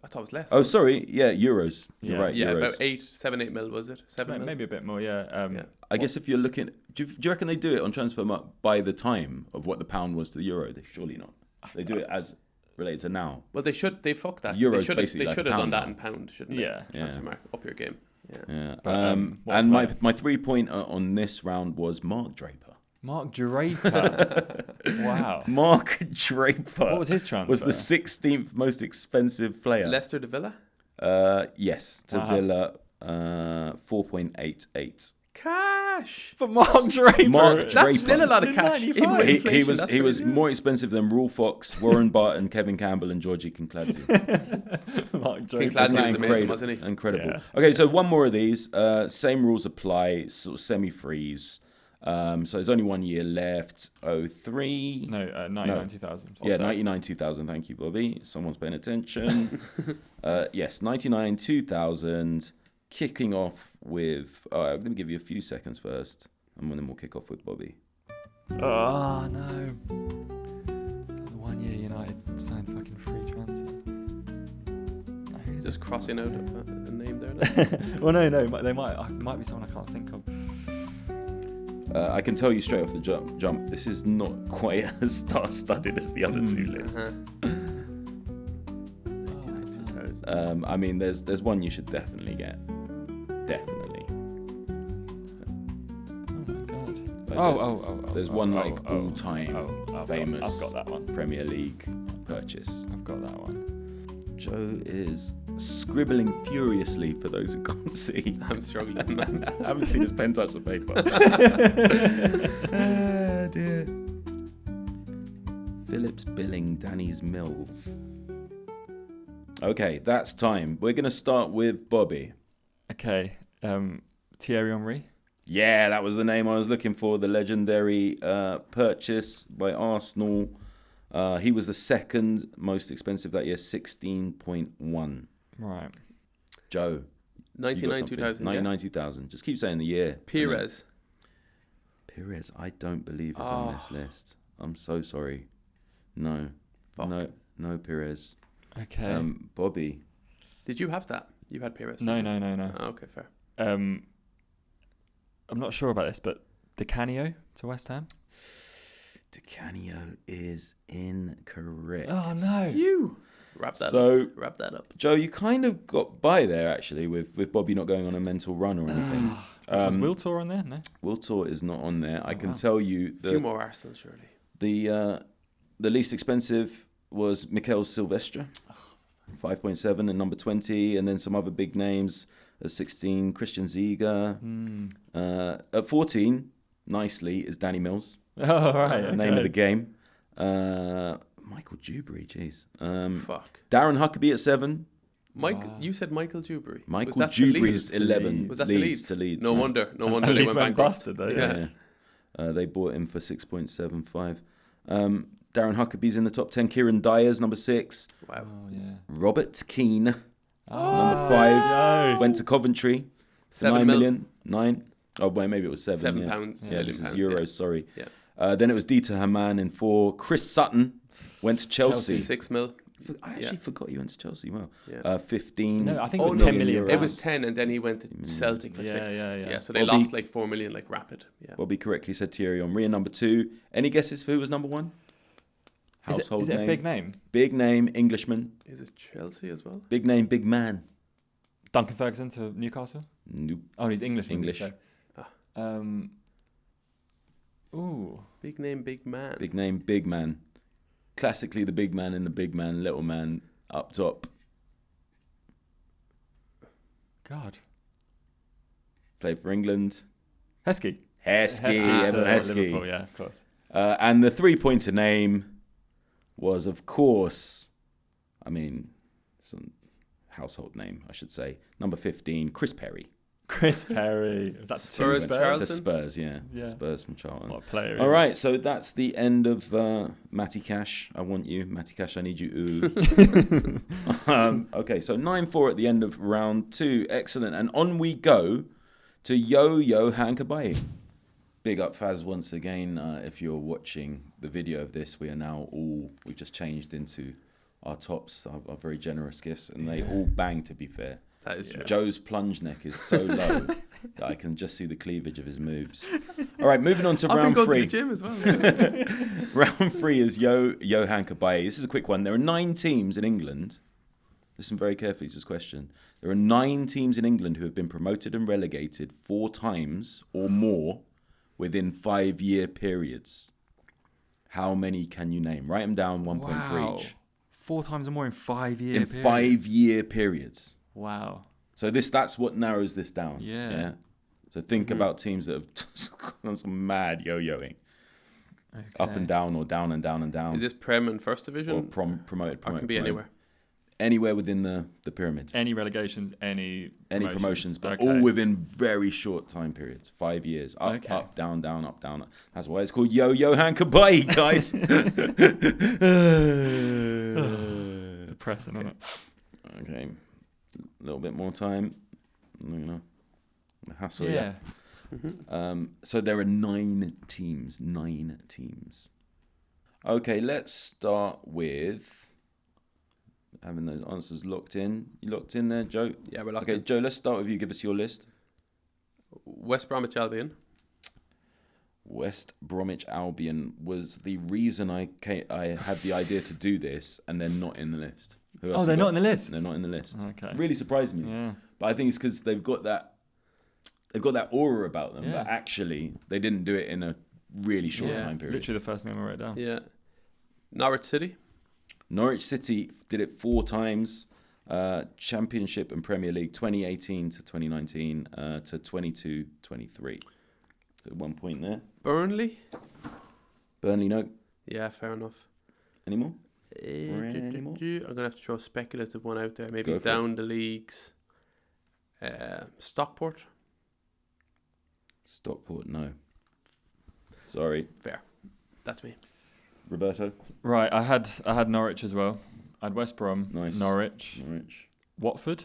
I thought it was less. Oh, sorry. Yeah, euros. You're Yeah. right. Yeah, euros. about 7, 8 mil, was it? 7 mil? Maybe a bit more, yeah. Yeah. I guess if you're looking, do you reckon they do it on Transfermarkt by the time of what the pound was to the euro? They surely not. They do it as related to now. Well, they should. They fucked that. Euro's They should basically have like a done pound that now. in pound, shouldn't Yeah. they? Transfermarkt, up your game. Yeah. Yeah. But, what and player? my 3-pointer on this round was Mark Draper. Mark Draper. Wow. Mark Draper. What was his transfer? Was the 16th most expensive player. Leicester to Villa. Yes, to Wow. Villa, 4.88. Cash. For Mark Draper. Mark Draper. That's still a lot of In cash. 95. Even with He inflation, was that's he was crazy. more expensive than Rule Fox, Warren Barton, Kevin Campbell, and Georgie Kinkladze. Mark Draper. Kinkladze Isn't that was amazing, wasn't he? Incredible. Yeah. Okay, so one more of these. Same rules apply. Sort of semi-freeze. So there's only 1 year left. 03. No, 99, 2000. Yeah, 99, 2000. Thank you, Bobby. Someone's paying attention. Yes, 99, 2000. Kicking off with... let me give you a few seconds first. And then we'll kick off with Bobby. Oh, no. The 1 year United signed fucking free transfer. No. Just crossing out a name there. No? Well, no. They might be someone I can't think of. I can tell you straight off the jump, this is not quite as star-studded as the other two lists. I mean, there's one you should definitely get. Definitely. Oh my god. Like Oh. There's one all-time I've famous got that one. Premier League purchase. I've got that one. Joe is scribbling furiously for those who can't see. I'm struggling, man. I haven't seen his pen touch the paper. Dear. Phillips Billing, Danny's Mills. Okay, that's time. We're going to start with Bobby. Okay. Thierry Henry. Yeah, that was the name I was looking for. The legendary purchase by Arsenal. He was the second most expensive that year, 16.1. Right. Joe. 99, 2000. 99, 2000. Just keep saying the year. Perez. Perez, I don't believe is on this list. I'm so sorry. No. Fuck. No Perez. Okay. Bobby. Did you have that? You had Perez. No. Oh, okay, fair. I'm not sure about this, but Di Canio to West Ham. Di Canio is incorrect. Oh no! You wrap that up. Joe, you kind of got by there actually with Bobby not going on a mental run or anything. Was Wiltor on there? No. Wiltor is not on there. I can tell you A few more Arsenal, surely. the least expensive was Mikel Silvestre, 5.7 and number 20, and then some other big names at 16, Christian Ziga. At 14, nicely, is Danny Mills. Oh right. Name of the game. Michael Dewberry, jeez. Fuck. Darren Huckabee at 7. You said Michael Dewberry. Michael Was that to Dewberry Leeds? is 11. Was that to Leeds? To Leeds. No yeah. wonder they Leeds went went bankrupt. busted though. Yeah. They bought him for 6.75. Darren Huckabee's in the top 10. Kieran Dyer's number 6. Wow. Oh yeah. Robert Keane, number 5. Went to Coventry. 7 9 mil. million. 9. Oh, wait, maybe it was 7. £7. Yeah, million this is pounds, euros, sorry. Yeah. Then it was Dieter Hamann in 4. Chris Sutton went to Chelsea. 6 mil. I actually forgot you went to Chelsea. Well, Yeah. 15. No, I think it Oh, was no, 10 million. It was pounds. 10, and then he went to Celtic for Yeah, 6. yeah. So they Bobby- lost like 4 million, like rapid. Yeah. Bobby correctly said Thierry Henry. And number 2. Any guesses for who was number 1? Household Is it name. a big name? Big name, Englishman. Is it Chelsea as well? Big name, big man. Duncan Ferguson to Newcastle? Nope. Oh, he's English. English. Ooh. Big name, big man. Big name, big man. Classically, the big man and the big man, little man up top. God. Played for England. Heskey. Heskey, to Evan Heskey. Liverpool, yeah, of course. And the 3-pointer name was, of course, some household name, I should say. Number 15, Chris Perry. Chris Perry. Was that Spurs, Spurs? Charlton? To Spurs, yeah. Yeah. To Spurs from Charlton. What a player. he All was. right, so that's the end of Matty Cash. I want you. Matty Cash, I need you. Ooh. Okay, so 9-4 at the end of round 2. Excellent. And on we go to Yo-Yo Hankabai. Big up Faz once again. If you're watching the video of this, we've just changed into our tops, our very generous gifts, and they all bang, to be fair. That is true. Joe's plunge neck is so low that I can just see the cleavage of his moves. All right, moving on to I've been round going 3. to the gym as well. Round 3 is Johan Kabay. This is a quick one. There are 9 teams in England. Listen very carefully to this question. There are 9 teams in England who have been promoted and relegated 4 times or more within 5-year periods. How many can you name? Write them down, 1 point for each. 4 times or more in 5 years. In 5-year periods. Wow. So that's what narrows this down. Yeah. So think about teams that have done some mad yo-yoing. Okay. Up and down or down and down and down. Is this Prem and First Division? Or promoted. Or can be anywhere. Anywhere within the pyramid. Any relegations, any promotions, but Okay. all within very short time periods. 5 years. Up, Okay. up, down, down, up, down. That's why it's called Johan Kabay, guys. Depressing, isn't it? Okay. A little bit more time. Hassle, Yeah. So there are 9 teams. 9 teams. Okay, let's start with having those answers locked in. You locked in there, Joe? Yeah, we're locked Okay, in. Joe, let's start with you. Give us your list. West Bromwich Albion. West Bromwich Albion was the reason I had the idea to do this, and they're not in the list. Who else Oh, you they're got? not in the list? They're not in the list. Okay. Really surprised me. Yeah. But I think it's because they've got that aura about them. Yeah. But actually, they didn't do it in a really short time period. Literally the first thing I wrote down. Yeah. Norwich City. Norwich City did it 4 times. Championship and Premier League 2018 to 2019 to 22-23. So 1 point there. Burnley. Burnley, no. Yeah, fair enough. Any more? I'm going to have to throw a speculative one out there. Maybe Go for down the leagues. Stockport. Stockport, no. Sorry. Fair. That's me. Roberto? Right, I had Norwich as well. I had West Brom, Nice. Norwich, Norwich. Watford.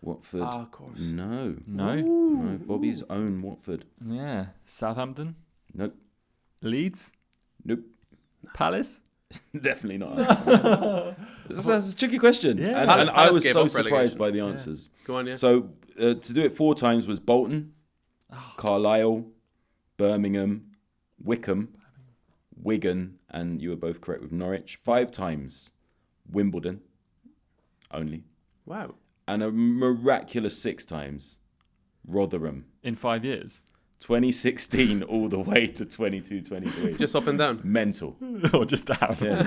Watford? Ah, of course. No. No. No. Bobby's own Watford. Yeah. Southampton, Nope. Leeds, Nope. Palace. Definitely not. That's a tricky question. Yeah. And I Palace was gave so up surprised relegation. by the answers. Go on, yeah. So to do it 4 times was Bolton, Carlisle, Birmingham, Wickham, Wigan, and you were both correct with Norwich. 5 times Wimbledon only. Wow. And a miraculous 6 times Rotherham. In 5 years. 2016 all the way to 22-23. Just up and down. Mental. Or just down. Yeah.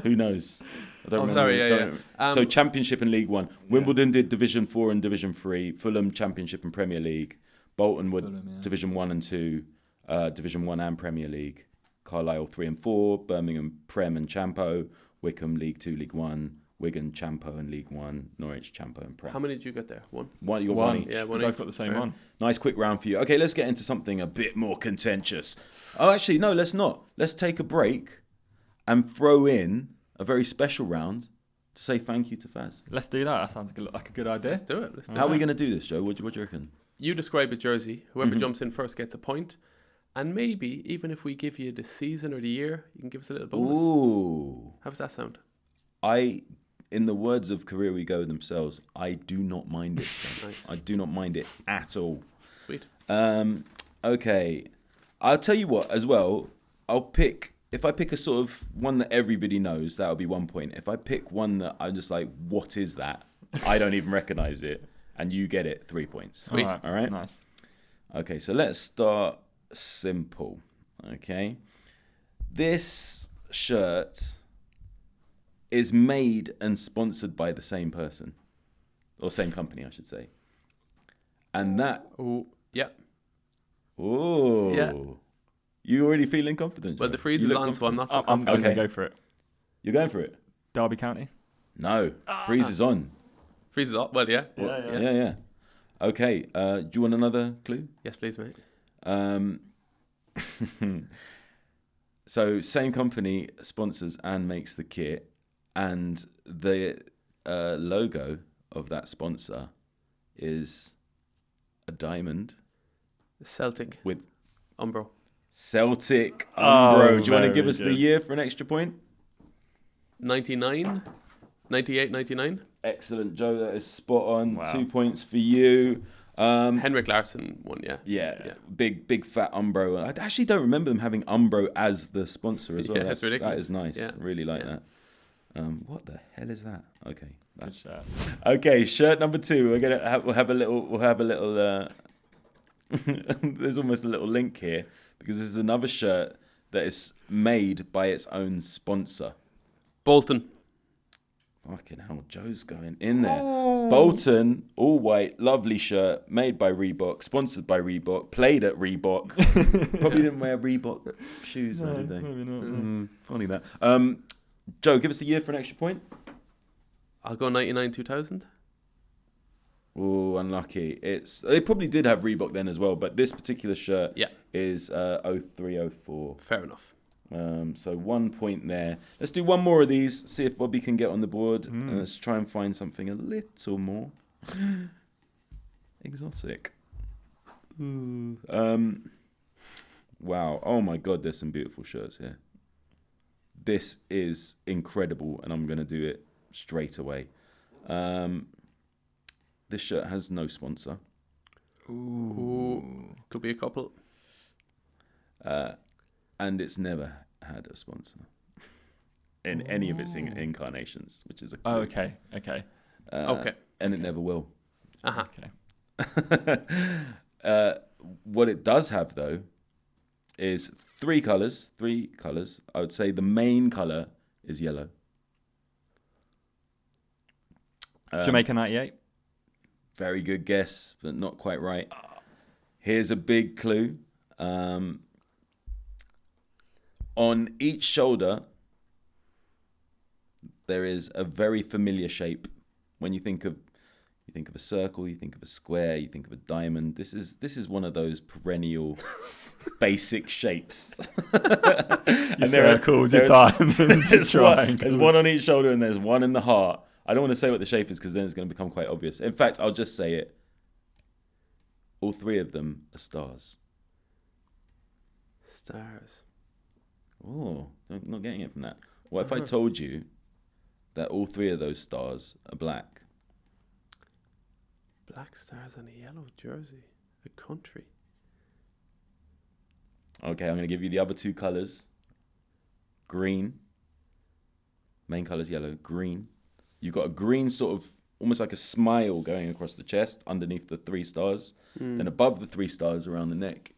Who knows? I don't Oh, remember. sorry, yeah, Don't- yeah. So Championship and League One. Wimbledon did Division 4 and Division 3. Fulham Championship and Premier League. Bolton were Fulham, yeah. Division 1 and 2. Division 1 and Premier League. Carlisle 3 and 4. Birmingham Prem and Champo. Wickham League 2, League 1. Wigan Champo and League 1. Norwich Champo and Prem. How many did you get there? One. One, you got one each. Yeah, one We both each. got the same Fair. one. Nice quick round for you. Okay, let's get into something a bit more contentious. Oh, actually, no, let's not. Let's take a break and throw in a very special round to say thank you to Faz. Let's do that. That sounds like a good idea. Let's do it. Let's do How are it. we going to do this, Joe? What do you reckon? You describe a jersey. Whoever Mm-hmm. jumps in first gets a point. And maybe, even if we give you the season or the year, you can give us a little bonus. Ooh. How does that sound? in the words of Career We Go themselves, I do not mind it. Nice. I do not mind it at all. Sweet. Okay. I'll tell you what, as well, if I pick a sort of one that everybody knows, that'll be 1 point. If I pick one that I'm just like, what is that? I don't even recognize it, and you get it, 3 points. Sweet. All right? Nice. Okay, so let's start simple. Okay. This shirt is made and sponsored by the same person, or same company, I should say. And that... Oh, yeah. Oh. Yeah. You already feeling confident? Well, Joe? the freeze You is look on, so I'm not so I'm confident. going to go for it. You're going for it? Derby County. No. Freeze is on. Freeze is on. Well, yeah. Yeah. Okay. Do you want another clue? Yes, please, mate. So same company sponsors and makes the kit, and the logo of that sponsor is a diamond Celtic. with Umbro. Celtic Oh, Umbro. Do you want to very give us the good. year for an extra point? 99? 98, 99? Excellent, Joe. That is spot on. Wow. 2 points for you. Henrik Larsson won, yeah. Yeah, big fat Umbro. I actually don't remember them having Umbro as the sponsor as well. Yeah, it's ridiculous. That is nice. Yeah. Really like Yeah. that. What the hell is that? Okay, Good that's shirt. okay. Shirt number 2. We'll have a little. There's almost a little link here because this is another shirt that is made by its own sponsor. Bolton. Fucking hell, Joe's going in there. Bolton, all white, lovely shirt, made by Reebok, sponsored by Reebok, played at Reebok. Probably didn't wear Reebok shoes, did they? Maybe not. Funny that. Joe, give us the year for an extra point. I'll go 99, 2000. Oh, unlucky. They probably did have Reebok then as well, but this particular shirt Yeah. is 0304. Fair enough. So 1 point there. Let's do one more of these, see if Bobby can get on the board. And let's try and find something a little more exotic. Wow. Oh my God, there's some beautiful shirts here. This is incredible, and I'm going to do it straight away. This shirt has no sponsor. Ooh. Could be a couple. And it's never had a sponsor in any of its incarnations, which is a clue. Oh, okay. Okay. And it never will. Uh-huh. Okay. What it does have, though, is three colours. I would say the main colour is yellow. Jamaica 98. Very good guess, but not quite right. Here's a big clue. On each shoulder, there is a very familiar shape. When you think of a circle, you think of a square, you think of a diamond. This is one of those perennial basic shapes. Your circles, your diamonds, your triangles. There's one on each shoulder and there's one in the heart. I don't want to say what the shape is because then it's going to become quite obvious. In fact, I'll just say it. All three of them are stars. Stars. Oh, I'm not getting it from that. What if I told you that all three of those stars are black? Black stars on a yellow jersey. A country. Okay, I'm going to give you the other two colours. Green. Main colour's yellow. Green. You've got a green sort of, almost like a smile going across the chest underneath the three stars. And above the three stars around the neck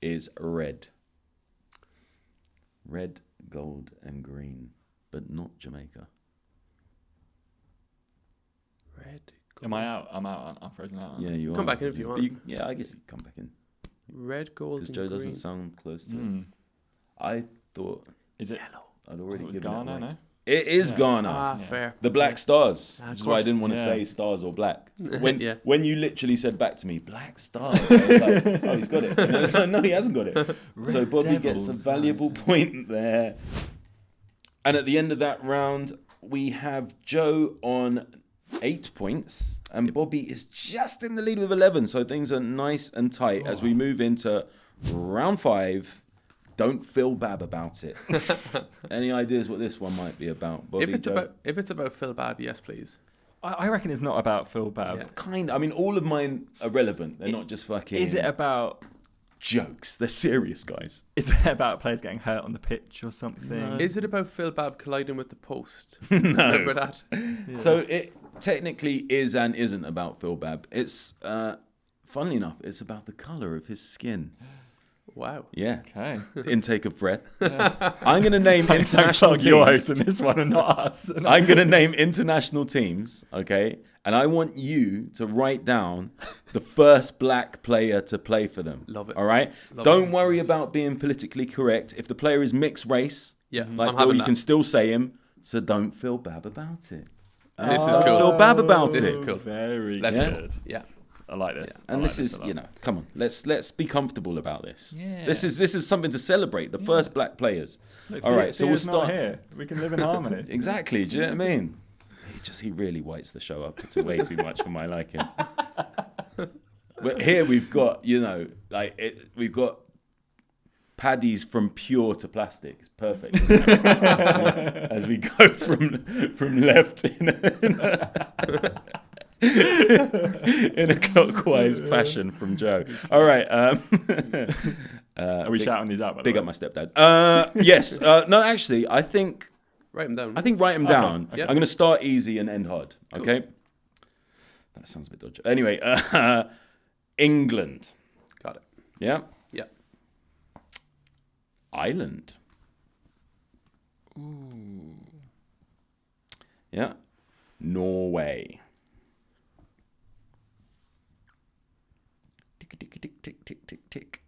is red. Red, gold, and green, but not Jamaica. Red. Am I out? I'm out. I'm frozen out. Yeah, you are. Come back in if you But want. yeah, I guess you can come back in. Red, gold, Because and Joe green. doesn't sound close to Mm. it. I thought Is it? Yellow. I'd It already was given Ghana, it away. no? It is Yeah. Ghana. Ah, Yeah. fair. The Black Stars, Ah, which of is why I course. didn't want to Yeah. say stars or black. Yeah. When you literally said back to me, Black Stars, I was like, oh, he's got it. And I was like, no, he hasn't got it. So Bobby gets a Devils, valuable point there. And at the end of that round, we have Joe on 8 points, and Bobby is just in the lead with 11. So things are nice and tight as we move into round 5. Don't feel bad about it. Any ideas what this one might be about? Bobby, If it's about Phil Babb, yes, please. I reckon it's not about Phil Babb. Yeah. I mean, all of mine are relevant. They're not just fucking. Is it about jokes? They're serious, guys. Is it about players getting hurt on the pitch or something? No. Is it about Phil Babb colliding with the post? No. Remember that? Yeah. So it technically is and isn't about Phil Babb. It's, funnily enough, it's about the colour of his skin. Wow. Yeah. Okay. Intake of breath. I'm going to name international teams. You're hosting this one and not us. I'm going to name international teams, okay? And I want you to write down the first black player to play for them. Love it. All right? Don't worry about being politically correct. If the player is mixed race, like Phil, you can still say him. So don't feel bad about it. This is cool. Feel bad about This it. is cool. Very That's good. good. Yeah. I like this. Yeah. And I like this is, a lot. come on, let's be comfortable about this. Yeah. This is something to celebrate. The first black players. Look, All right, so we'll Theo's not start. here. We can live in harmony. Exactly. Do you know what I mean? He really whites the show up. It's way too much for my liking. But here we've got, we've got paddies from pure to plastic. It's perfect. As we go from left in a clockwise fashion from Joe. All right. Are we shouting these out? By the Big way? up my stepdad. Yes. No, actually, I think Write them down. write them down. Okay. I'm going to start easy and end hard. Okay. That sounds a bit dodgy. Anyway, England. Got it. Yeah. Yeah. Ireland. Ooh. Yeah. Norway. Tick, tick, tick, tick, tick, tick, tick.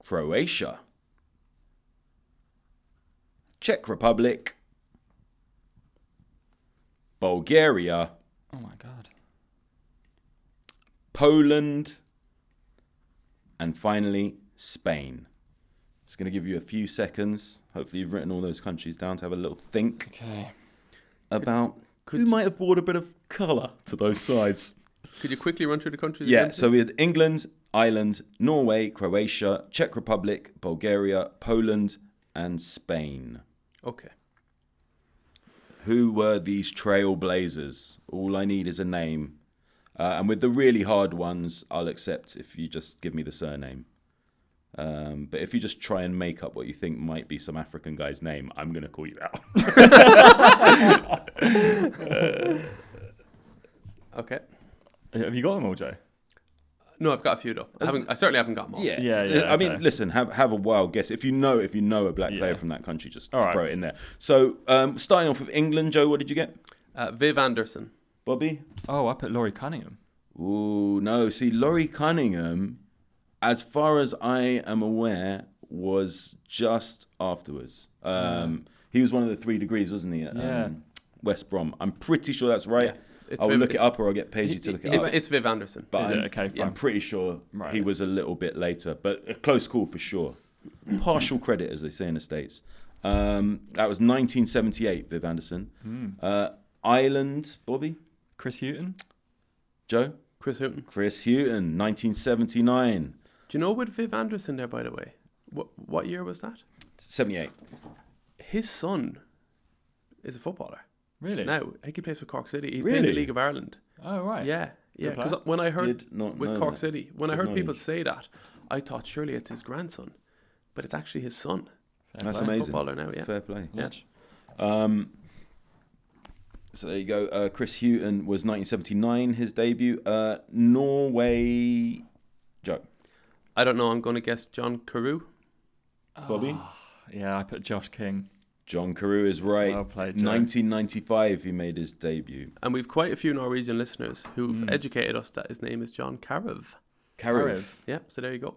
Croatia. Czech Republic. Bulgaria. Oh my God. Poland. And finally, Spain. Just going to give you a few seconds. Hopefully you've written all those countries down to have a little think Okay. about who might have brought a bit of colour to those sides. Could you quickly run through the countries? Yeah, again, so please? we had England, Ireland, Norway, Croatia, Czech Republic, Bulgaria, Poland, and Spain. Okay. Who were these trailblazers? All I need is a name. And with the really hard ones, I'll accept if you just give me the surname. But if you just try and make up what you think might be some African guy's name, I'm going to call you out. Okay. Have you got them all, Joe? No, I've got a few though. I certainly haven't got them all. Yeah, I mean, okay. listen, have a wild guess. If you know a black player from that country, just All right. throw it in there. So, starting off with England, Joe, what did you get? Viv Anderson. Bobby? Oh, I put Laurie Cunningham. Ooh, no. See, Laurie Cunningham, as far as I am aware, was just afterwards. He was one of the 3 degrees, wasn't he? At, West Brom. I'm pretty sure that's right. Yeah, it's I'll Viv- look it up or I'll get Paige to look it up. It's Viv Anderson. But Is I'm, it? Okay, fine. I'm pretty sure Right. he was a little bit later, but a close call for sure. Partial credit, as they say in the States. That was 1978, Viv Anderson. Ireland, Bobby? Chris Hughton. Joe? Chris Houghton. Chris Hughton, 1979. Do you know with Viv Anderson there, by the way? What year was that? 78. His son is a footballer. Really? Now, I think he plays for Cork City. He's playing in the Really? League of Ireland. Oh, right. Yeah. Good Because player. when I heard Did not with know Cork that. City, when I Good heard people knowledge. say that, I thought surely it's his grandson, but it's actually his son. That's play. amazing. Footballer now, yeah. Fair play. Yeah. So there you go. Chris Hughton was 1979, his debut. Norway, Joe. I don't know. I'm going to guess John Carew. Bobby? Yeah, I put Josh King. John Carew is right. Well played, Joe. 1995, he made his debut. And we've quite a few Norwegian listeners who've educated us that his name is John Carew. Carew. Yeah, so there you go.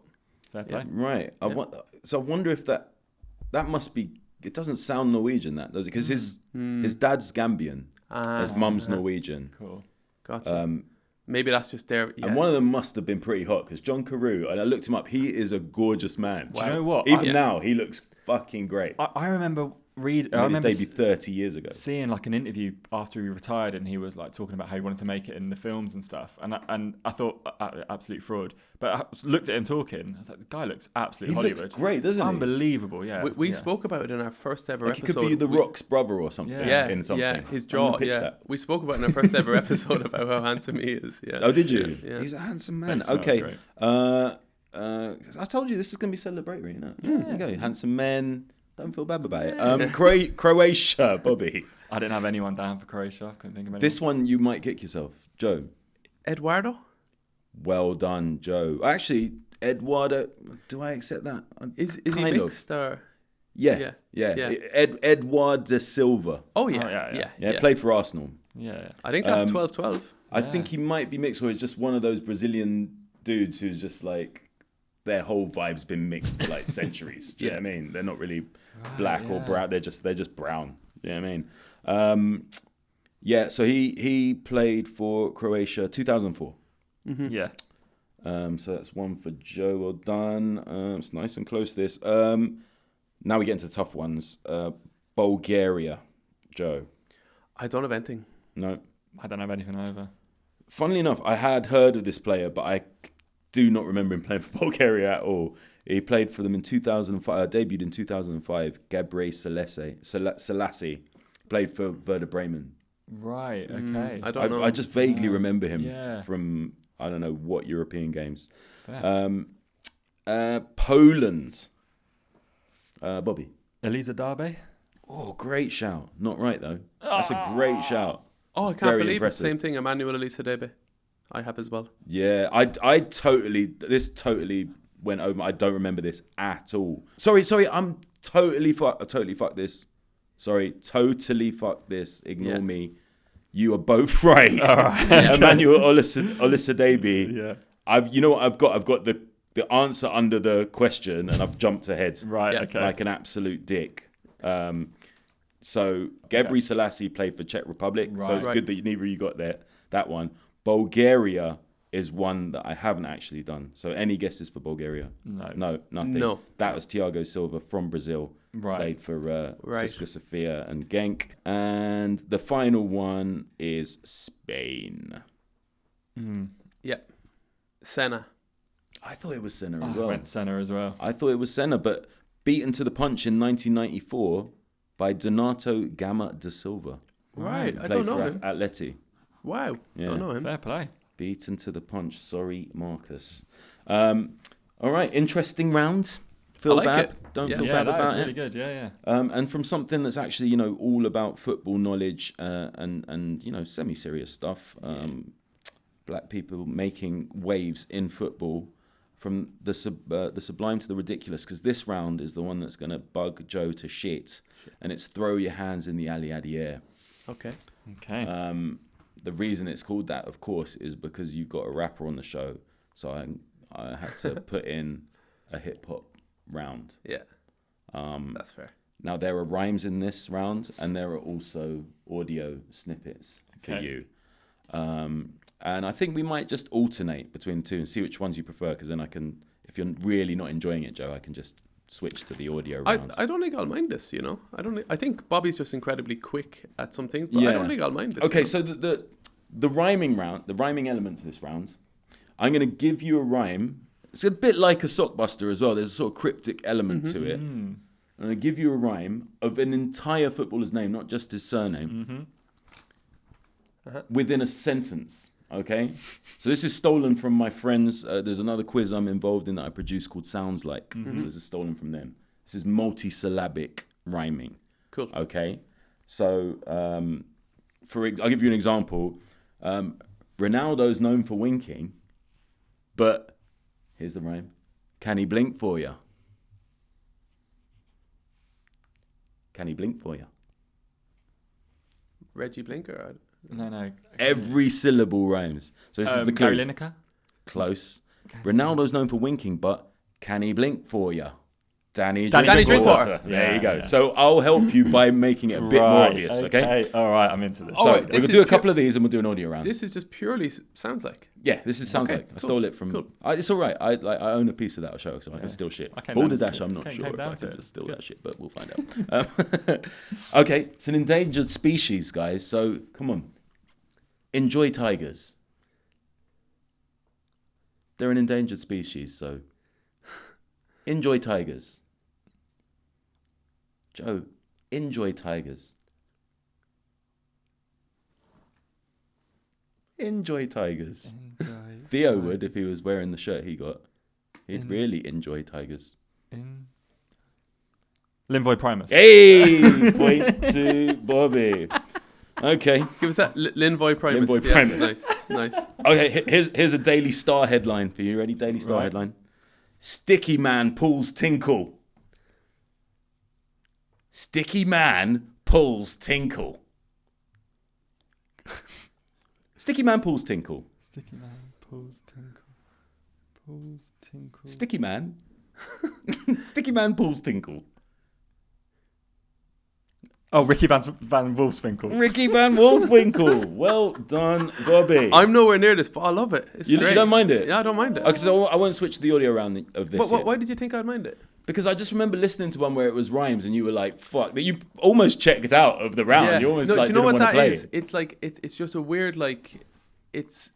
Fair play. Right. Yeah. So I wonder if that must be. It doesn't sound Norwegian, that does it? Because his dad's Gambian, his mum's Norwegian. Cool. Gotcha. Maybe that's just there. Yeah. And one of them must have been pretty hot because John Carew, and I looked him up, he is a gorgeous man. Do you know what? Even now, he looks fucking great. I remember I Made his remember debut 30 years ago. seeing like an interview after he retired, and he was like talking about how he wanted to make it in the films and stuff. And I thought absolute fraud. But I looked at him talking. I was like, the guy looks absolute He Hollywood. looks great, doesn't he? Unbelievable. Yeah. We yeah. spoke about it in our first ever Like he episode. could be The Rock's brother or something. Yeah. In something. Yeah, his I'm jaw. gonna pitch Yeah, that. we spoke about it in our first ever episode about how handsome he is. Yeah. Oh, did you? Yeah. He's a handsome man. Ben smells Okay. great. I told you this is going to be celebratory, you know. There you go. Handsome men. Don't feel bad about it. Croatia, Bobby. I didn't have anyone down for Croatia. I couldn't think of anyone. This one you might kick yourself. Joe. Eduardo. Well done, Joe. Actually, Eduardo, do I accept that? Is he Kind of. mixed or? Yeah. Yeah. Eduard de Silva. Oh yeah, yeah, yeah. Yeah, played for Arsenal. Yeah. I think that's 12-12. I think he might be mixed, or he's just one of those Brazilian dudes who's just like, their whole vibe's been mixed for like centuries. Do you know what I mean? They're not really black or brown. They're just brown. You know what I mean? Yeah. So he played for Croatia 2004. Yeah. So that's one for Joe. Well done. It's nice and close. This. Now we get into the tough ones. Bulgaria, Joe. I don't have anything. No. I don't have anything over. Funnily enough, I had heard of this player, but I do not remember him playing for Bulgaria at all. He played for them in 2005, debuted in 2005. Gabriel Selassie played for Werder Bremen. Right. Okay. I don't know. I just vaguely remember him Yeah. from, I don't know what European games. Fair. Poland. Bobby. Elisa Darbe. Oh, great shout. Not right, though. That's a great shout. Oh, I It's can't very believe impressive. it's the same thing. Emmanuel Elisa Debe. I have as well. Yeah, this totally went over. I don't remember this at all. Sorry, I totally fucked this. Sorry, totally fucked this. Ignore Yeah. me. You are both right. Emmanuel Olisadebe. Yeah. I've got the answer under the question, and I've jumped ahead. Right. Yeah. Okay. Like an absolute dick. So Gabriel Selassie played for Czech Republic. So it's Right. good that neither of you got that one. Bulgaria is one that I haven't actually done. So any guesses for Bulgaria? No, nothing. No. That was Thiago Silva from Brazil. Right. Played for Right. Cisca Sofia and Genk. And the final one is Spain. Yeah. Senna. I thought it was Senna I as well. went centre as well. I thought it was Senna, but beaten to the punch in 1994 by Donato Gama da Silva. Right. I Played don't know for him. Atleti. Wow. Yeah. Don't know him. Fair play. Beaten to the punch. Sorry, Marcus. All right, interesting round. Feel like bad. it. Don't Yeah. feel Yeah, bad that about was really it. good. Yeah. And from something that's actually, all about football knowledge and semi-serious stuff. Black people making waves in football, from the sublime to the ridiculous, because this round is the one that's going to bug Joe to shit, and it's throw your hands in the air. Okay. Okay. The reason it's called that, of course, is because you've got a rapper on the show, so I had to put in a hip hop round. Yeah. That's fair. Now there are rhymes in this round, and there are also audio snippets for Okay. you. And I think we might just alternate between the two and see which ones you prefer, because then I can, if you're really not enjoying it, Joe, I can just switch to the audio round. I don't think I'll mind this, I think Bobby's just incredibly quick at some things, but I don't think I'll mind this. Okay, so the rhyming round, the rhyming element to this round, I'm going to give you a rhyme. It's a bit like a sockbuster as well. There's a sort of cryptic element to it. I'm going to give you a rhyme of an entire footballer's name, not just his surname, within a sentence. Okay, so this is stolen from my friends. There's another quiz I'm involved in that I produce called Sounds Like. So this is stolen from them. This is multisyllabic rhyming. Cool. Okay, so I'll give you an example. Ronaldo's known for winking, but here's the rhyme: can he blink for you? Can he blink for you? Reggie Blinker. No. Every syllable rhymes. So this is the clue. Gary Lineker. Close. Ronaldo's known for winking, but can he blink for you? Danny Drinkwater. Drinkwater. There Yeah, you go. yeah. So I'll help you by making it a bit more obvious, okay? All right, I'm into this. Oh, So right, we'll this do a is couple of these and we'll do an audio round. This is just purely sounds like. Yeah, this is sounds Okay, like I cool, stole it from. cool. It's all right. I own a piece of that show, so I can steal shit. Okay, Boulder that's Dash, good. I'm not Okay, sure came if down I to can it. just steal It's that shit, but we'll find out. Okay, it's an endangered species, guys. So come on, enjoy tigers. They're an endangered species, so enjoy tigers. Joe, enjoy tigers. Enjoy tigers. Theo would if he was wearing the shirt he got. He'd really enjoy tigers. Linvoy Primus. Hey, point to Bobby. Okay, Give us that Linvoy Primus. Linvoy Yeah, Primus. nice. okay. Here's a Daily Star headline for you. Ready? Daily Star Right. headline: Sticky man pulls tinkle. Sticky man pulls tinkle. Sticky man pulls tinkle. Sticky man pulls tinkle. Pulls tinkle. Sticky man. Sticky man pulls tinkle. Oh, Ricky Van Wolfswinkel. Ricky Van Wolfswinkel. Well done, Bobby. I'm nowhere near this, but I love it. It's you great. don't mind it? Yeah, I don't mind it. Okay, so I won't switch the audio around of this. Why did you think I'd mind it? Because I just remember listening to one where it was rhymes and you were like, fuck, that you almost checked out of the round. You almost no, like do you know didn't what want to that play is? it. It's like it's just a weird like it's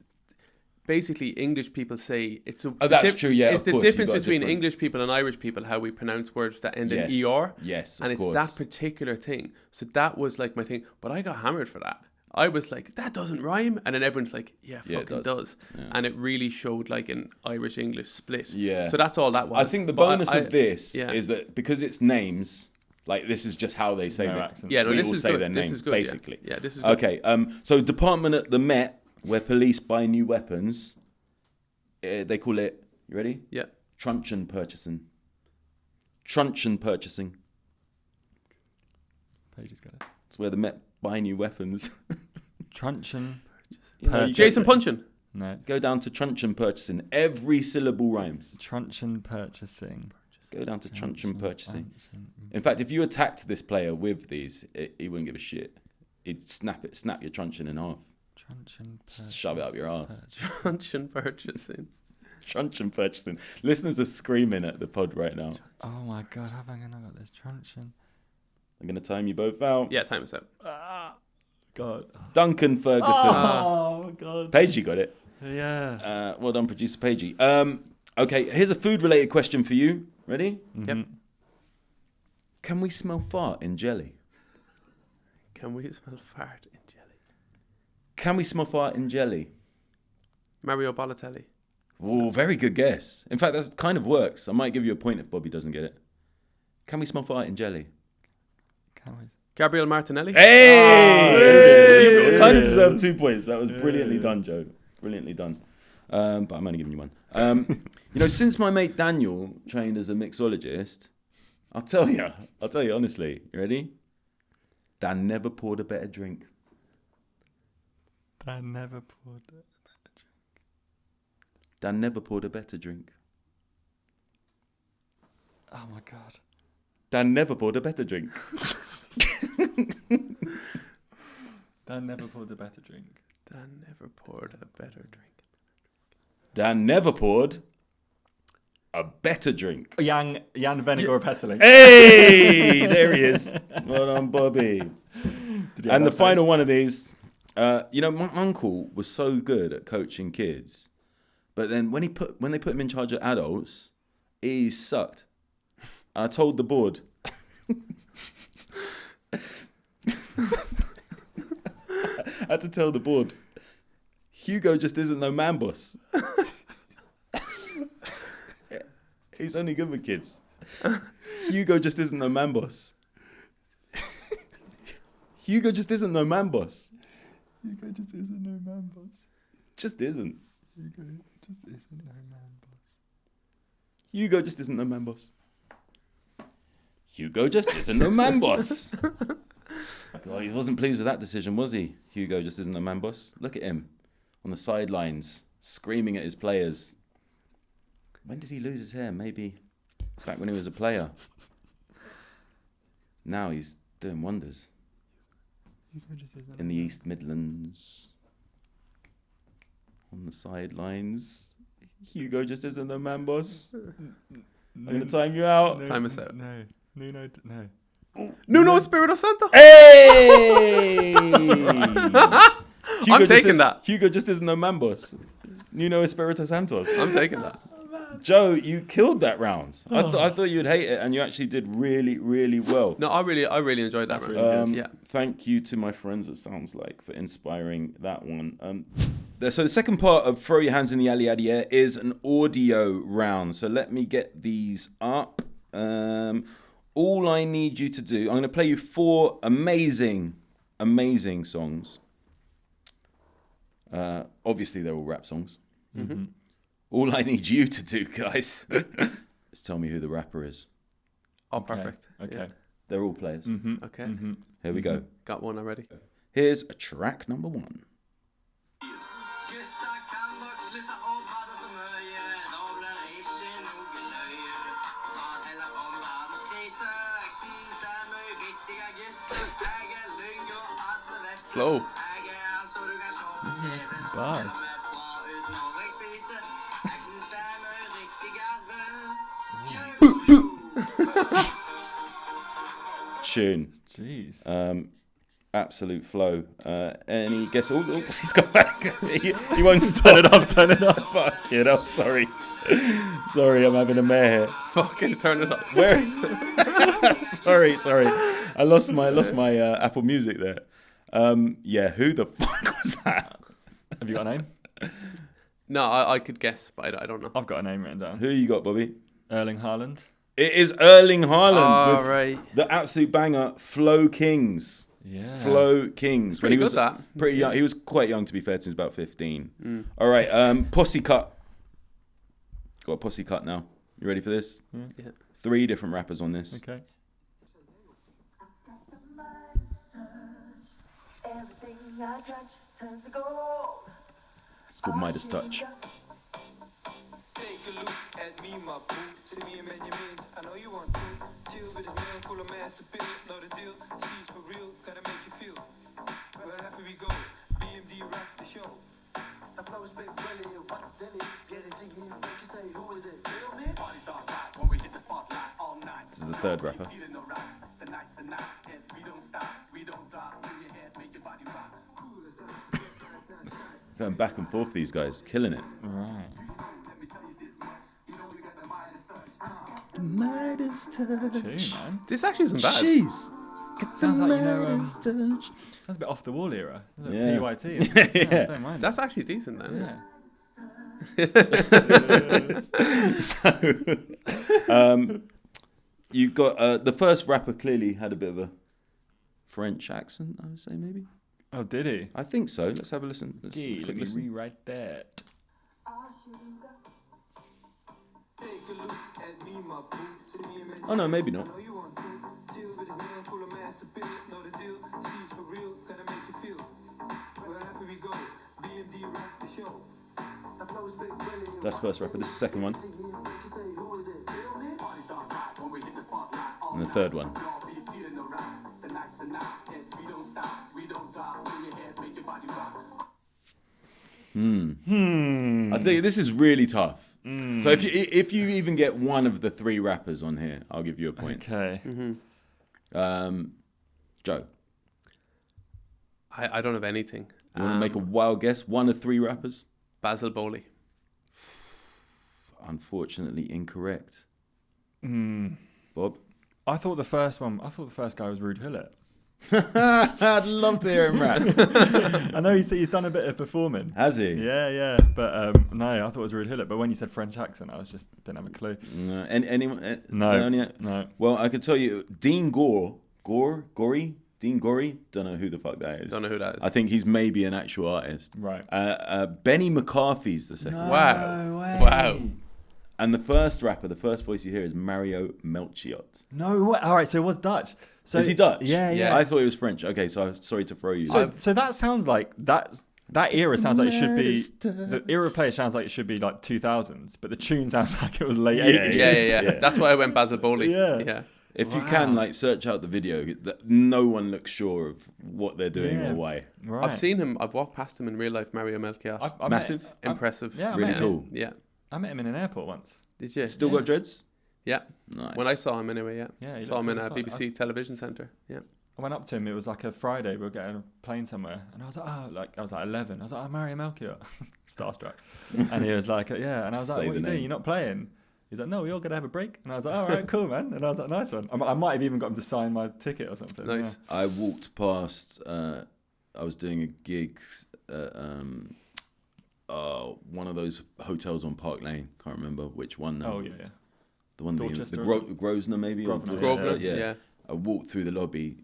basically English people say it's a. Oh, that's true, yeah, It's of the course, you've difference got a between different- English people and Irish people how we pronounce words that end Yes, in er. yes, and of it's course. that particular thing. So that was like my thing, but I got hammered for that. I was like, that doesn't rhyme, and then everyone's like, yeah, Yeah, it fucking does. does. And it really showed like an Irish English split. Yeah. So that's all that was. I think the But bonus of this yeah. is that because it's names, like this is just how they say No them. accents. Yeah, no, we this all is say good. their This names, is good, yeah. basically. Yeah, this is good. Okay, so department at the Met, where police buy new weapons, they call it, you ready? Yeah. Truncheon purchasing. Truncheon purchasing. Paige got it. It's where the Met buy new weapons. Truncheon. You know, you Jason get- Punchin. No. Go down to truncheon purchasing. Every syllable rhymes. Truncheon purchasing. Go down to truncheon purchasing. Truncheon. In fact, if you attacked this player with these, he wouldn't give a shit. He'd snap your truncheon in half. Truncheon Just shove it up your ass. Punchin purchasing. Truncheon purchasing. Listeners are screaming at the pod right now. Oh my god, how have I gonna got this truncheon? I'm going to time you both out. Yeah, time is up. God. Duncan Ferguson. Oh god. Paige, you got it. Yeah. Well done, producer Paigey. Okay, here's a food-related question for you. Ready? Yep. Can we smell fart in jelly? Can we smell fart in jelly? Can we smell fart in jelly? Mario Balotelli. Oh, very good guess. In fact, that kind of works. I might give you a point if Bobby doesn't get it. Can we smell fart in jelly? Can we? Gabriel Martinelli. Hey! You kind of deserve 2 points. That was brilliantly done, Joe. Brilliantly done. But I'm only giving you one. Since my mate Daniel trained as a mixologist, I'll tell you honestly. You ready? Dan never poured a better drink. I never poured it. Dan never poured a better drink. Oh my god. Dan never poured a better drink. Dan never poured a better drink. Dan never poured a better drink. Dan never poured a better drink. Jan Vennegoor Petterling. Hey, there he is. Well done, Bobby. And the final one of these, my uncle was so good at coaching kids, but then when they put him in charge of adults, he sucked. I told the board. I had to tell the board. Hugo just isn't no man boss. He's only good with kids. Hugo just isn't no man boss. Hugo just isn't no man boss. Hugo just isn't no man boss. Just isn't. Hugo just isn't no man boss. Hugo just isn't no man boss. Hugo just isn't no man boss. God, he wasn't pleased with that decision, was he? Hugo just isn't no man boss. Look at him on the sidelines, screaming at his players. When did he lose his hair? Maybe Back when he was a player. Now he's doing wonders in the East Midlands. On the sidelines. Hugo just isn't the man, boss. I'm going to time you out. Time us out. No. Nuno, no. Nuno Espirito Santo. Hey! I'm taking that. Hugo just isn't the man, boss. Nuno Espirito Santos. I'm taking that. Joe, you killed that round. I thought you'd hate it, and you actually did really, really well. No, I really enjoyed that. That's really good. Yeah. Thank you to my friends at Sounds Like for inspiring that one. So the second part of Throw Your Hands in the Alley Air is an audio round. So let me get these up. All I need you to do, I'm going to play you 4 amazing songs. Obviously, they're all rap songs. Mm-hmm. All I need you to do, guys, is tell me who the rapper is. Oh, perfect. Okay. Yeah. They're all players. Okay. Here we go. Got one already. Here's track number 1. Flow. Bars. Tune. Jeez. Absolute flow. Any guess? Oh, he's got back. he won't turn it up. Turn it up. Fuck it. Oh, sorry. Sorry, I'm having a mare here. Fucking turn it up. Where? sorry. I lost my Apple Music there. Yeah. Who the fuck was that? Have you got a name? No, I could guess, but I don't know. I've got a name written down. Who you got, Bobby? Erling Haaland. It is Erling Haaland Oh, with right. the absolute banger, Flow Kings. Yeah. Flow Kings. Pretty When he good, that. Pretty young. He was quite young, to be fair to him. He was about 15. All right, Posse Cut. Got a Posse Cut now. You ready for this? Yeah. 3 different rappers on this. Okay. It's called Midas Touch. Take a look at me, my boo. See me and Benjamin. I know you want to chill with this man full of masterpiece. Know the deal. She's for real. Gotta make you feel. Where happy we go. BMD rocks the show. The flow is big, really. What's the dilly? Get it jiggy. Make you say, who is it? Real me? Party start right when we hit the spotlight all night. This is the third rapper. The night, and we don't stop. We don't drop. Move your head, make your body rock. Going back and forth, these guys. Killing it. Right. Midas Touch. Tune, man. This actually isn't bad. Jeez. Get Sounds like, you know, Midas Touch. Sounds a bit off the wall era. Yeah. PYT. Yeah. I don't mind. That's actually decent then. yeah. You got the first rapper clearly had a bit of a French accent, I would say, maybe. Oh, did he? I think so. Let's have a listen. Let's have a Gee, quick let me listen. rewrite that. Take a look at me, my boo. See me and Benjamin. Oh no, maybe not. I know you want to chill with this man full of masterpiece. Know the deal. She's for real. Gotta make you feel. Where happy we go. BMD rocks the show. The flow is big, really. That's the first rapper. This is the second one. Make you say, who is it? Real me? Party start right when we hit the spotlight all And the third one. all be feeling around. The night, and we don't stop. We don't drop. Move your head, make your body rock. I tell you, this is really tough. So if you even get one of the 3 rappers on here, I'll give you a point. Okay. Joe, I don't have anything. you want to make a wild guess? One of 3 rappers? Basil Bowley. Unfortunately, incorrect. Bob? I thought the first guy was Rude Hullet. I'd love to hear him rap. I know he's done a bit of performing. Has he? Yeah. But no, I thought it was Rude Hullet. But when you said French accent, I didn't have a clue. No. Anyone? No. Well, I could tell you, Dean Gory? Dean Gory? Don't know who the fuck that is. Don't know who that is. I think he's maybe an actual artist. Right. Benny McCarthy's the second. Wow. way. Wow. And the first rapper, the first voice you hear is Mario Melchiot. No way. All right, so it was Dutch. So Is he Dutch? Yeah. I thought he was French. Okay, so I'm sorry to throw you. So that sounds like That era sounds like it should be. The era of play sounds like it should be like 2000s, but the tune sounds like it was late 80s. Yeah. That's why I went Basil Bowley. Yeah. If you can, like, search out the video, that no one looks sure of what they're doing or why. Right. I've seen him. I've walked past him in real life. Mario Melchior. I Massive. Impressive. Yeah, I Really met him. tall. Yeah. I met him in an airport once. Did you? Still got dreads? Yeah. Nice. When I saw him anyway, yeah. Yeah, he Saw him looked in a cool as fuck. BBC television centre. Yeah. I went up to him. It was like a Friday. We were getting a plane somewhere, and I was like, I was like 11. I was like, Mario Melchior, starstruck. And he was like, yeah. And I was like, Say what are the you doing? name. You're not playing. He's like, no, we're all gonna have a break. And I was like, all right, cool, man. And I was like, nice one. I might have even got him to sign my ticket or something. Nice. I walked past, I was doing a gig at one of those hotels on Park Lane. Can't remember which one now. Oh yeah. The one, the Dorchester or something? Grosvenor maybe? or Grosvenor, Dorchester, Grosvenor, yeah. I walked through the lobby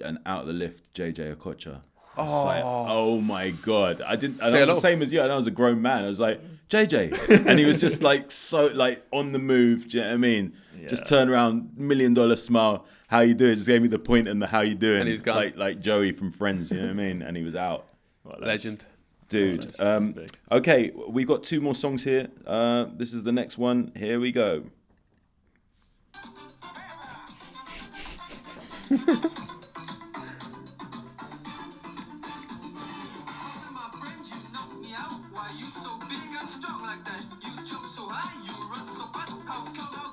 and out of the lift, JJ Okocha. Oh. Like, oh my God. I didn't, and Say I was hello. the same as you, and I was a grown man. I was like, JJ. And he was just like, so like on the move. Do you know what I mean? Just turned around, $1 million smile. How you doing? Just gave me the point and the how you doing. And he's gone. Like Joey from Friends, you know what I mean? And he was out. Legend. Dude. That's big. Okay, we've got 2 more songs here. This is the next one. Here we go. My friend, you knock me out. Why you so big and strong like that? You jump so high, you run so fast. How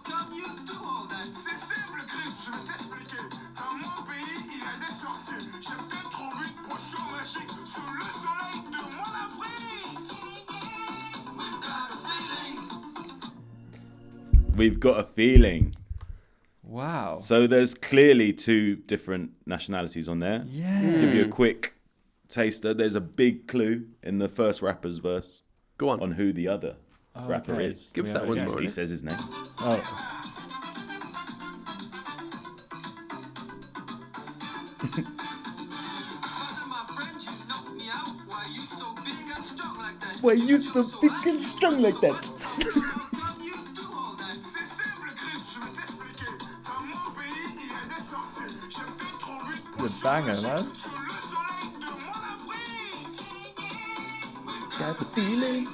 come you do all that? C'est simple, Chris, je vais t'expliquer. Dans mon pays, il y a des sorciers. J'ai peut-être trouvé une potion magique sous le soleil de mon Afrique. We've got a feeling. We've got a feeling. Wow. So there's clearly 2 different nationalities on there. Yeah. Give you a quick taster. There's a big clue in the first rapper's verse Go on. on who the other rapper okay. is. Give us that once yeah. more. He says his name. Oh. My friend, you knock me out. Why you so big and strong like that? Why you so big and strong like that? How come you do all that? C'est simple, Chris, je vais t'expliquer. Dans mon pays, il y a des sorciers. J'ai peut-être trouvé une The potion banger, man. sous le soleil de mon Afrique. Got the feeling.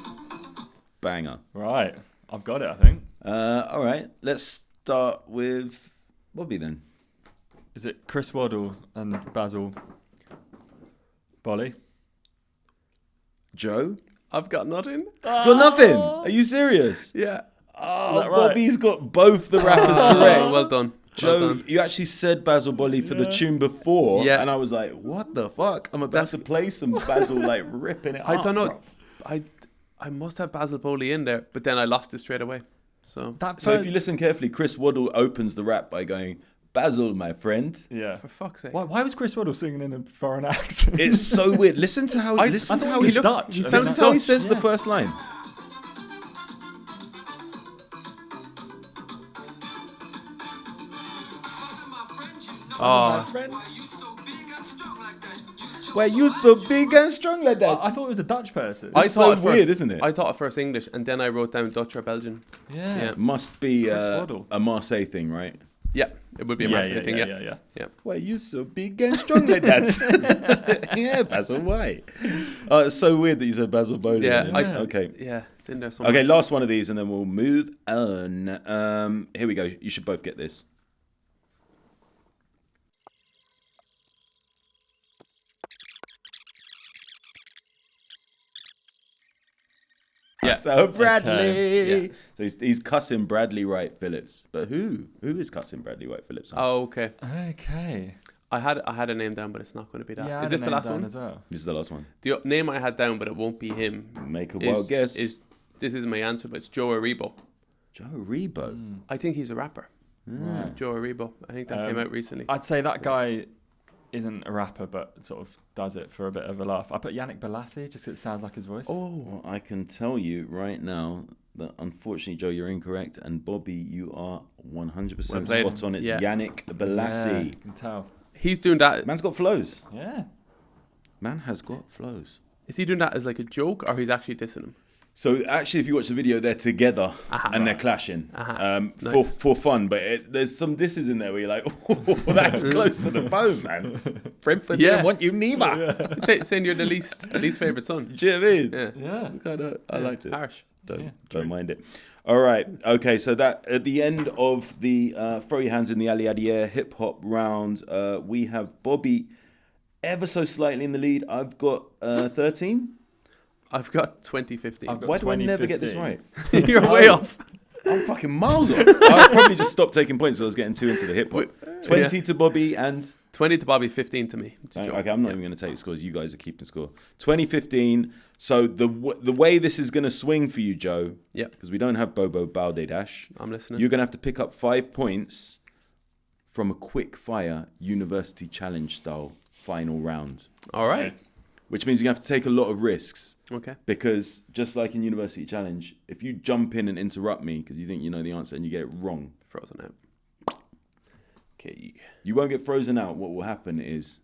Banger. Right. I've got it, I think. All right. Let's start with Bobby then. Is it Chris Waddle and Basil Bolly? Joe? I've got nothing. Got nothing. Are you serious? Yeah. Oh, that right? Bobby's got both the rappers correct. Oh, well done. Joe, Well done. you actually said Basil Bolly for the tune before, Yeah. and I was like, "What the fuck?" I'm about to play some Basil like ripping it. I up, don't know. bro. I must have Basil Bowley in there, but then I lost it straight away. So So if you listen carefully, Chris Waddle opens the rap by going, "Basil, my friend." Yeah. for fuck's sake. Why was Chris Waddle singing in a foreign accent? It's so weird. Listen to how I listen to thought how he he looks- looks. he Listen sounds to how he Dutch, says the yeah. first line. My friend, you knock Oh, friend. Why you so big and strong like that? You jump Why you so big and strong like that? I thought it was a Dutch person. I It's thought so at weird, first, isn't it? I thought at first English, and then I wrote down Dutch or Belgian. yeah. Must be Chris Waddle. a Marseille thing, right? Yeah, it would be a massive thing. Yeah. Why you so big and strong like that? Yeah, Basil, why? It's so weird that you said Basil Bowley. Yeah, Yeah. Okay. Yeah, it's in there somewhere. Okay, last one of these and then we'll move on. Here we go. You should both get this. Yeah. So Bradley. Okay. Yeah. So he's cussing Bradley Wright Phillips. But who? Who is cussing Bradley Wright Phillips? Oh, okay. Okay. I had a name down, but it's not going to be that. Yeah, I Is had this a the name last down one? as well? This is the last one. The name I had down, but it won't be him. Make a wild guess. This isn't my answer, but it's Joe Aribo. Joe Rebo. I think he's a rapper. Ah. Joe Aribo. I think that came out recently. I'd say that guy isn't a rapper, but sort of does it for a bit of a laugh. I put Yannick Balassi just 'cause it sounds like his voice. Well, I can tell you right now that unfortunately, Joe, you're incorrect. And Bobby, you are 100% Well played. spot on. It's Yeah. Yannick yeah, Balassi. you can tell. He's doing that. Man's got flows. Yeah. Man has got flows. Is he doing that as like a joke, or he's actually dissing him? So actually, if you watch the video, they're together and they're clashing for fun. But there's some disses in there where you're like, oh, that's close to the bone, man. Brentford didn't want you neither. Saying you're the least favourite son. Do you know what I mean? Yeah. Kinda, I liked it. Harsh. Don't mind it. All right. Okay. So that at the end of the throw your hands in the Ali Adier hip hop round, we have Bobby ever so slightly in the lead. I've got 13. I've got 2015. Why do I never get this right? You're way off. I'm fucking miles off. I probably just stopped taking points, so I was getting too into the hip hop. 20 to Bobby and 20 to Bobby, 15 to me. okay, I'm not even going to take scores. You guys are keeping score. 2015. So the way this is going to swing for you, Joe, because we don't have Bobo Balde Dash. I'm listening. You're going to have to pick up 5 points from a quick fire university challenge style final round. All right. Which means you have to take a lot of risks. Okay. Because just like in University Challenge, if you jump in and interrupt me because you think you know the answer and you get it wrong, Frozen out. Okay. you won't get frozen out. What will happen is,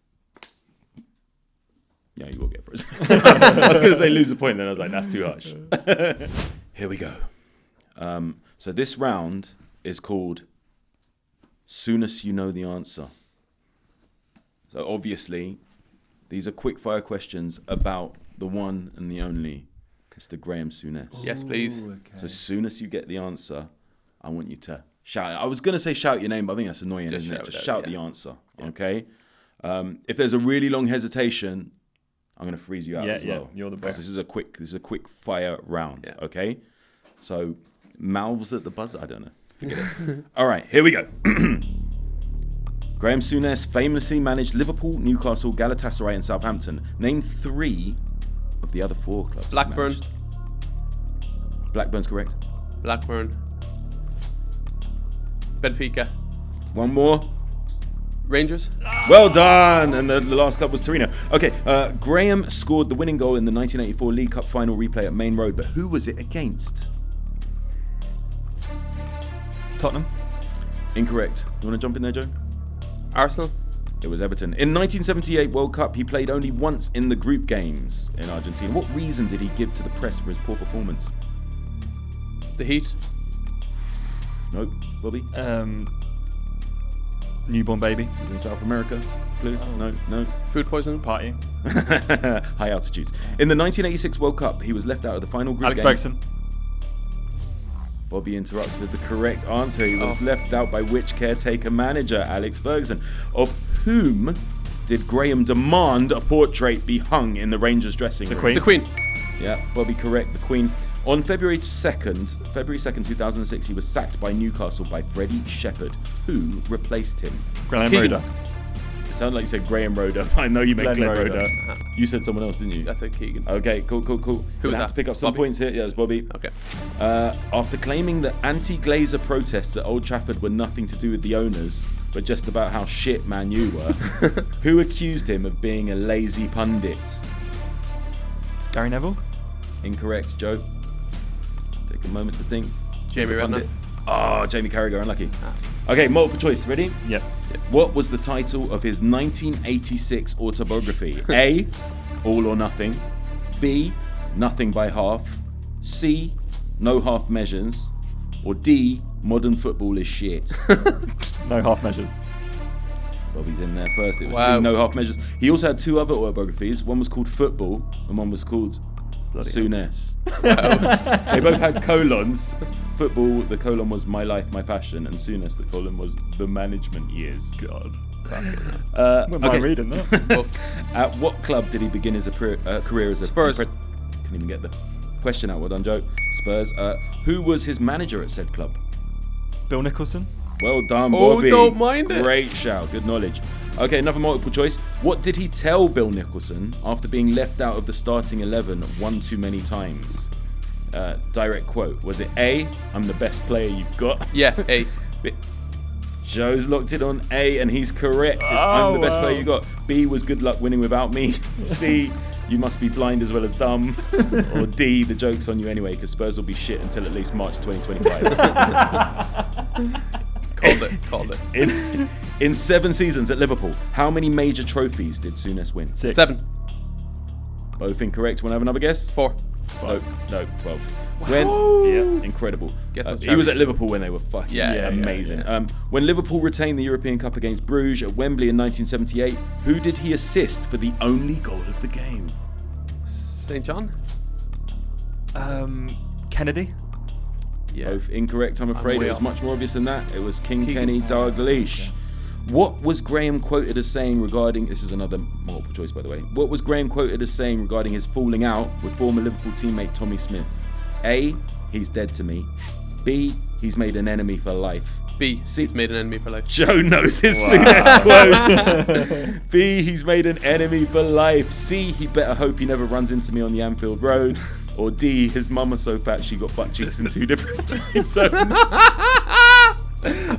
yeah, you will get frozen. I was going to say lose a point, then I was like, that's too harsh. Here we go. So this round is called Souness You Know the Answer. So obviously, these are quick fire questions about the one and the only Mr. Graham Souness. Yes, please. Okay. So as soon as you get the answer, I want you to shout. I was going to say shout your name, but I think that's annoying, Just isn't it? shout Just it out, shout the answer, okay? If there's a really long hesitation, I'm going to freeze you out as well. You're the Because best. this is a quick fire round, okay? So mouths at the buzzer, I don't know. Forget it. All right, here we go. Graham Souness famously managed Liverpool, Newcastle, Galatasaray and Southampton. Name 3 of the other 4 clubs. Blackburn. Blackburn's correct. Blackburn. Benfica. One more. Rangers. Well done. And the last club was Torino. Okay, Graham scored the winning goal in the 1984 League Cup final replay at Main Road, but who was it against? Tottenham. Incorrect. You want to jump in there, Joe? Arsenal. It was Everton. In 1978 World Cup, he played only once in the group games in Argentina. What reason did he give to the press for his poor performance? The Heat. Nope. Bobby? Newborn baby. He's in South America. Clue? Oh. No. Food poisoning. Partying. High altitudes. In the 1986 World Cup, he was left out of the final group Alex game. Ferguson. Bobby interrupts with the correct answer. He was left out by which caretaker manager? Alex Ferguson. Of whom did Graham demand a portrait be hung in the Rangers dressing room? Queen. The Queen. Yeah, Bobby correct. The Queen. On February 2nd, 2006, he was sacked by Newcastle by Freddie Shepherd. Who replaced him? Graham Keegan. Roder. It sounded like you said Graham Roder. I know you meant Glenn Glenn Roder. Roder. You said someone else, didn't you? That's a Keegan. Okay, cool. Who We'll was have that? to pick up some Bobby? points here. Yeah, it was Bobby. Okay. After claiming that anti-Glazer protests at Old Trafford were nothing to do with the owners, but just about how shit Man U were, who accused him of being a lazy pundit? Gary Neville. Incorrect, Joe. Take a moment to think. Jamie The pundit. Redknapp. Oh, Jamie Carragher, unlucky. Okay, multiple choice. Ready? Yep. What was the title of his 1986 autobiography? A, All or Nothing. B, Nothing by Half. C, No Half Measures. Or D, Modern Football is Shit. No half measures. Bobby's in there first. It was Wow. C, No Half Measures. He also had 2 other autobiographies. One was called Football and one was called Souness. They both had colons. Football, the colon was My Life, My Passion, and Souness, the colon was The Management Years. God. Wouldn't mind reading that. At what club did he begin his career as a Spurs. Couldn't even get the question out. Well done, Joe. Spurs. Who was his manager at said club? Bill Nicholson. Well done, Oh, Bobby. don't mind it. Great shout. Good knowledge. Okay, another multiple choice. What did he tell Bill Nicholson after being left out of the starting 11 one too many times? Direct quote. Was it A, I'm the best player you've got? Yeah, A. Joe's locked it on A and he's correct. It's, I'm the best player you got. B was good luck winning without me. C, you must be blind as well as dumb. Or D, the joke's on you anyway because Spurs will be shit until at least March 2025. Called it. In 7 seasons at Liverpool, how many major trophies did Souness win? 6. 7. Both incorrect. Want to have another guess? 4. No, 12. Wow. Yeah, incredible. Get those He was at championships. Liverpool when they were fucking amazing. When Liverpool retained the European Cup against Bruges at Wembley in 1978, who did he assist for the only goal of the game? St. John? Kennedy. Yeah. Both incorrect, I'm afraid. way It was off. much more obvious than that. It was King Keegan. Kenny Dalglish. What was Graham quoted as saying regarding... This is another multiple choice, by the way. What was Graham quoted as saying regarding his falling out with former Liverpool teammate Tommy Smith? A, he's dead to me. B, he's made an enemy for life. B, he's made an enemy for life. Joe knows his Souness quotes. B, he's made an enemy for life. C, he better hope he never runs into me on the Anfield Road. Or D, his mama's so fat she got butt cheeks in 2 different time zones.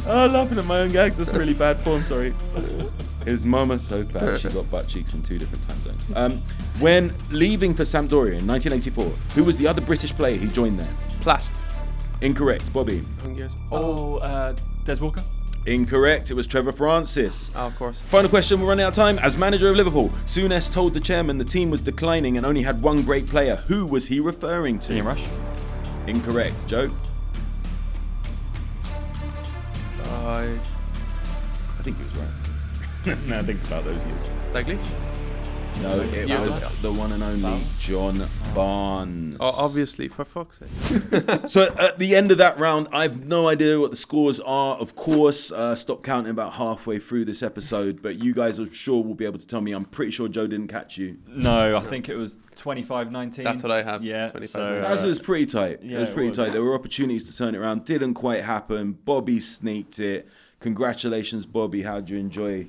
Oh, laughing at my own gags. That's really bad form, sorry. His mama's so fat she got butt cheeks in 2 different time zones. When leaving for Sampdoria in 1984, who was the other British player who joined there? Platt. Incorrect, Bobby. Des Walker. Incorrect, it was Trevor Francis. Oh, of course. Final question, we're running out of time. As manager of Liverpool, Souness told the chairman the team was declining and only had one great player. Who was he referring to? Ian Rush. Incorrect. Joe? I I think he was right. Now think about those years. Dalglish? No, it Years was ago. the one and only John Barnes. Oh, obviously, for fuck's sake. So at the end of that round, I have no idea what the scores are. Of course, stop counting about halfway through this episode, but you guys are sure will be able to tell me. I'm pretty sure Joe didn't catch you. No, I think it was 25-19. That's what I have. Yeah, 25. so, That was pretty tight. yeah, it was it pretty was. tight. There were opportunities to turn it around. Didn't quite happen. Bobby sneaked it. Congratulations, Bobby. How did you enjoy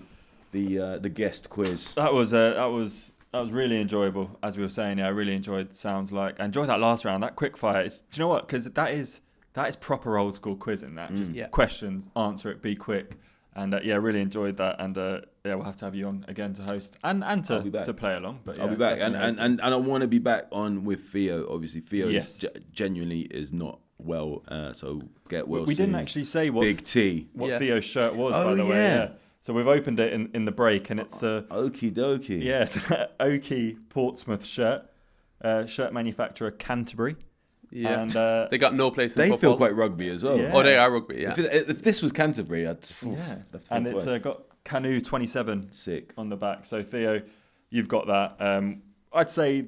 the guest quiz? That was really enjoyable, as we were saying. Yeah, I really enjoyed Sounds Like. I enjoyed that last round, that quickfire. Do you know what? Because that is proper old school quizzing. That just Yeah. questions, answer it, be quick, and yeah, really enjoyed that. And yeah, we'll have to have you on again to host and I'll be back. to play along. But I'll yeah, be back, and definitely hosting. I want to be back on with Theo. Obviously, Theo Yes. genuinely is not well, so get well. we didn't soon. actually say what Big T. Yeah. Theo's shirt was, Oh, by the way. yeah. Yeah. So we've opened it in the break, and it's a Okie dokie. yes, Oaky Portsmouth shirt, shirt manufacturer Canterbury. Yeah. And They got no place in They football. feel quite rugby as well. Yeah. Oh, they are rugby, yeah. If this was Canterbury, I'd yeah, have to and think it's twice. got Canoe 27 Sick. on the back. So Theo, you've got that. I'd say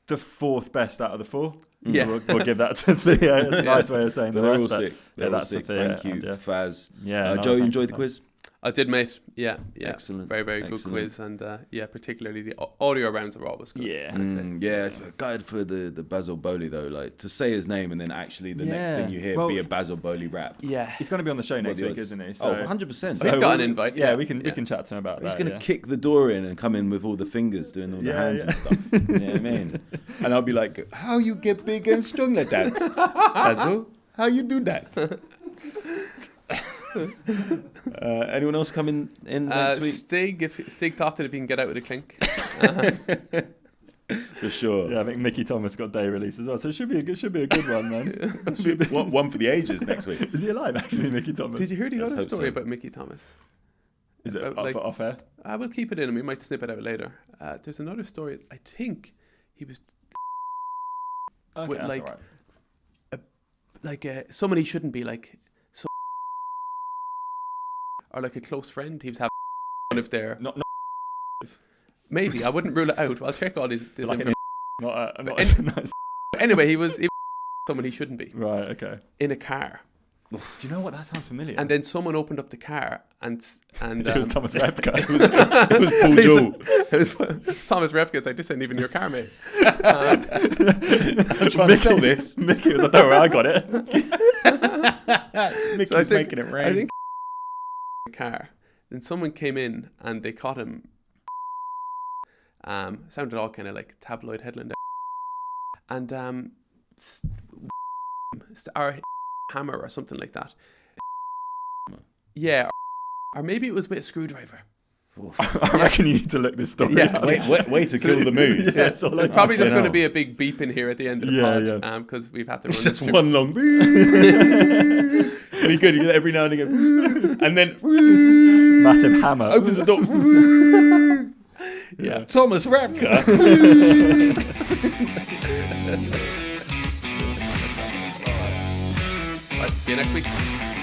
the fourth best out of the four. Yeah. So we'll give that to Theo. That's a nice way of saying But the they're rest. all but sick. yeah, They're all that's sick. for Theo. Thank you, And, Faz. yeah, no, Joe, you thanks enjoyed for the quiz? I did, mate. Yeah. Excellent. Very, very good Excellent. quiz. And yeah, particularly the audio rounds are always good. Yeah. Yeah, gutted for the Basil Bowley though. Like to say his name and then actually the next thing you hear Well, be a Basil Bowley rap. Yeah. He's going to be on the show next the week, odds? isn't he? Oh, 100%. He's got an invite. Yeah, Yeah, we can yeah. chat to him about He's that. gonna yeah. kick the door in and come in with all the fingers doing all the Yeah, hands yeah. and stuff. You know what I mean? And I'll be like, how you get big and strong like that? Basil, how you do that? Anyone else coming in next week? Stig thought that if he can get out with a clink. For sure. Yeah, I think Mickey Thomas got day release as well, so it should be a good one, man. One for the ages next week. Is he alive, actually, Mickey Thomas? Did you hear the Let's other hope story so. about Mickey Thomas? Is it Like- off air? I will keep it in and we might snip it out later. There's another story. I think he was Okay, with, that's like, all right. someone he shouldn't be, like, so or like a close friend. He was having one of their. Not Maybe. I wouldn't rule it out. I'll check all this like info. not But Anyway, he was someone he shouldn't be right. Okay. in a car. Do you know what? That sounds familiar. And then someone opened up the car and it was Thomas Repka. It was Paul Jewell. it was Thomas Repka. It's like, this ain't even your car, mate. I'm trying to sell this. Mickey was like, "Don't worry, I got it." Mickey's So I think- making it I rain. think the car. Then someone came in and they caught him. Sounded all kind of like tabloid headline. And our hammer or something like that. Yeah, or maybe it was with a screwdriver. I reckon you need to look this story Yeah, up. Way to kill the mood. Yeah, it's all There's over. probably just Fucking going to hell. be a big beep in here at the end of the Yeah, pod, because we've had to run It's this just through. one long Be good. You get every now and again, and then Massive hammer. opens the door. Yeah. Thomas Rapka. Right, see you next week.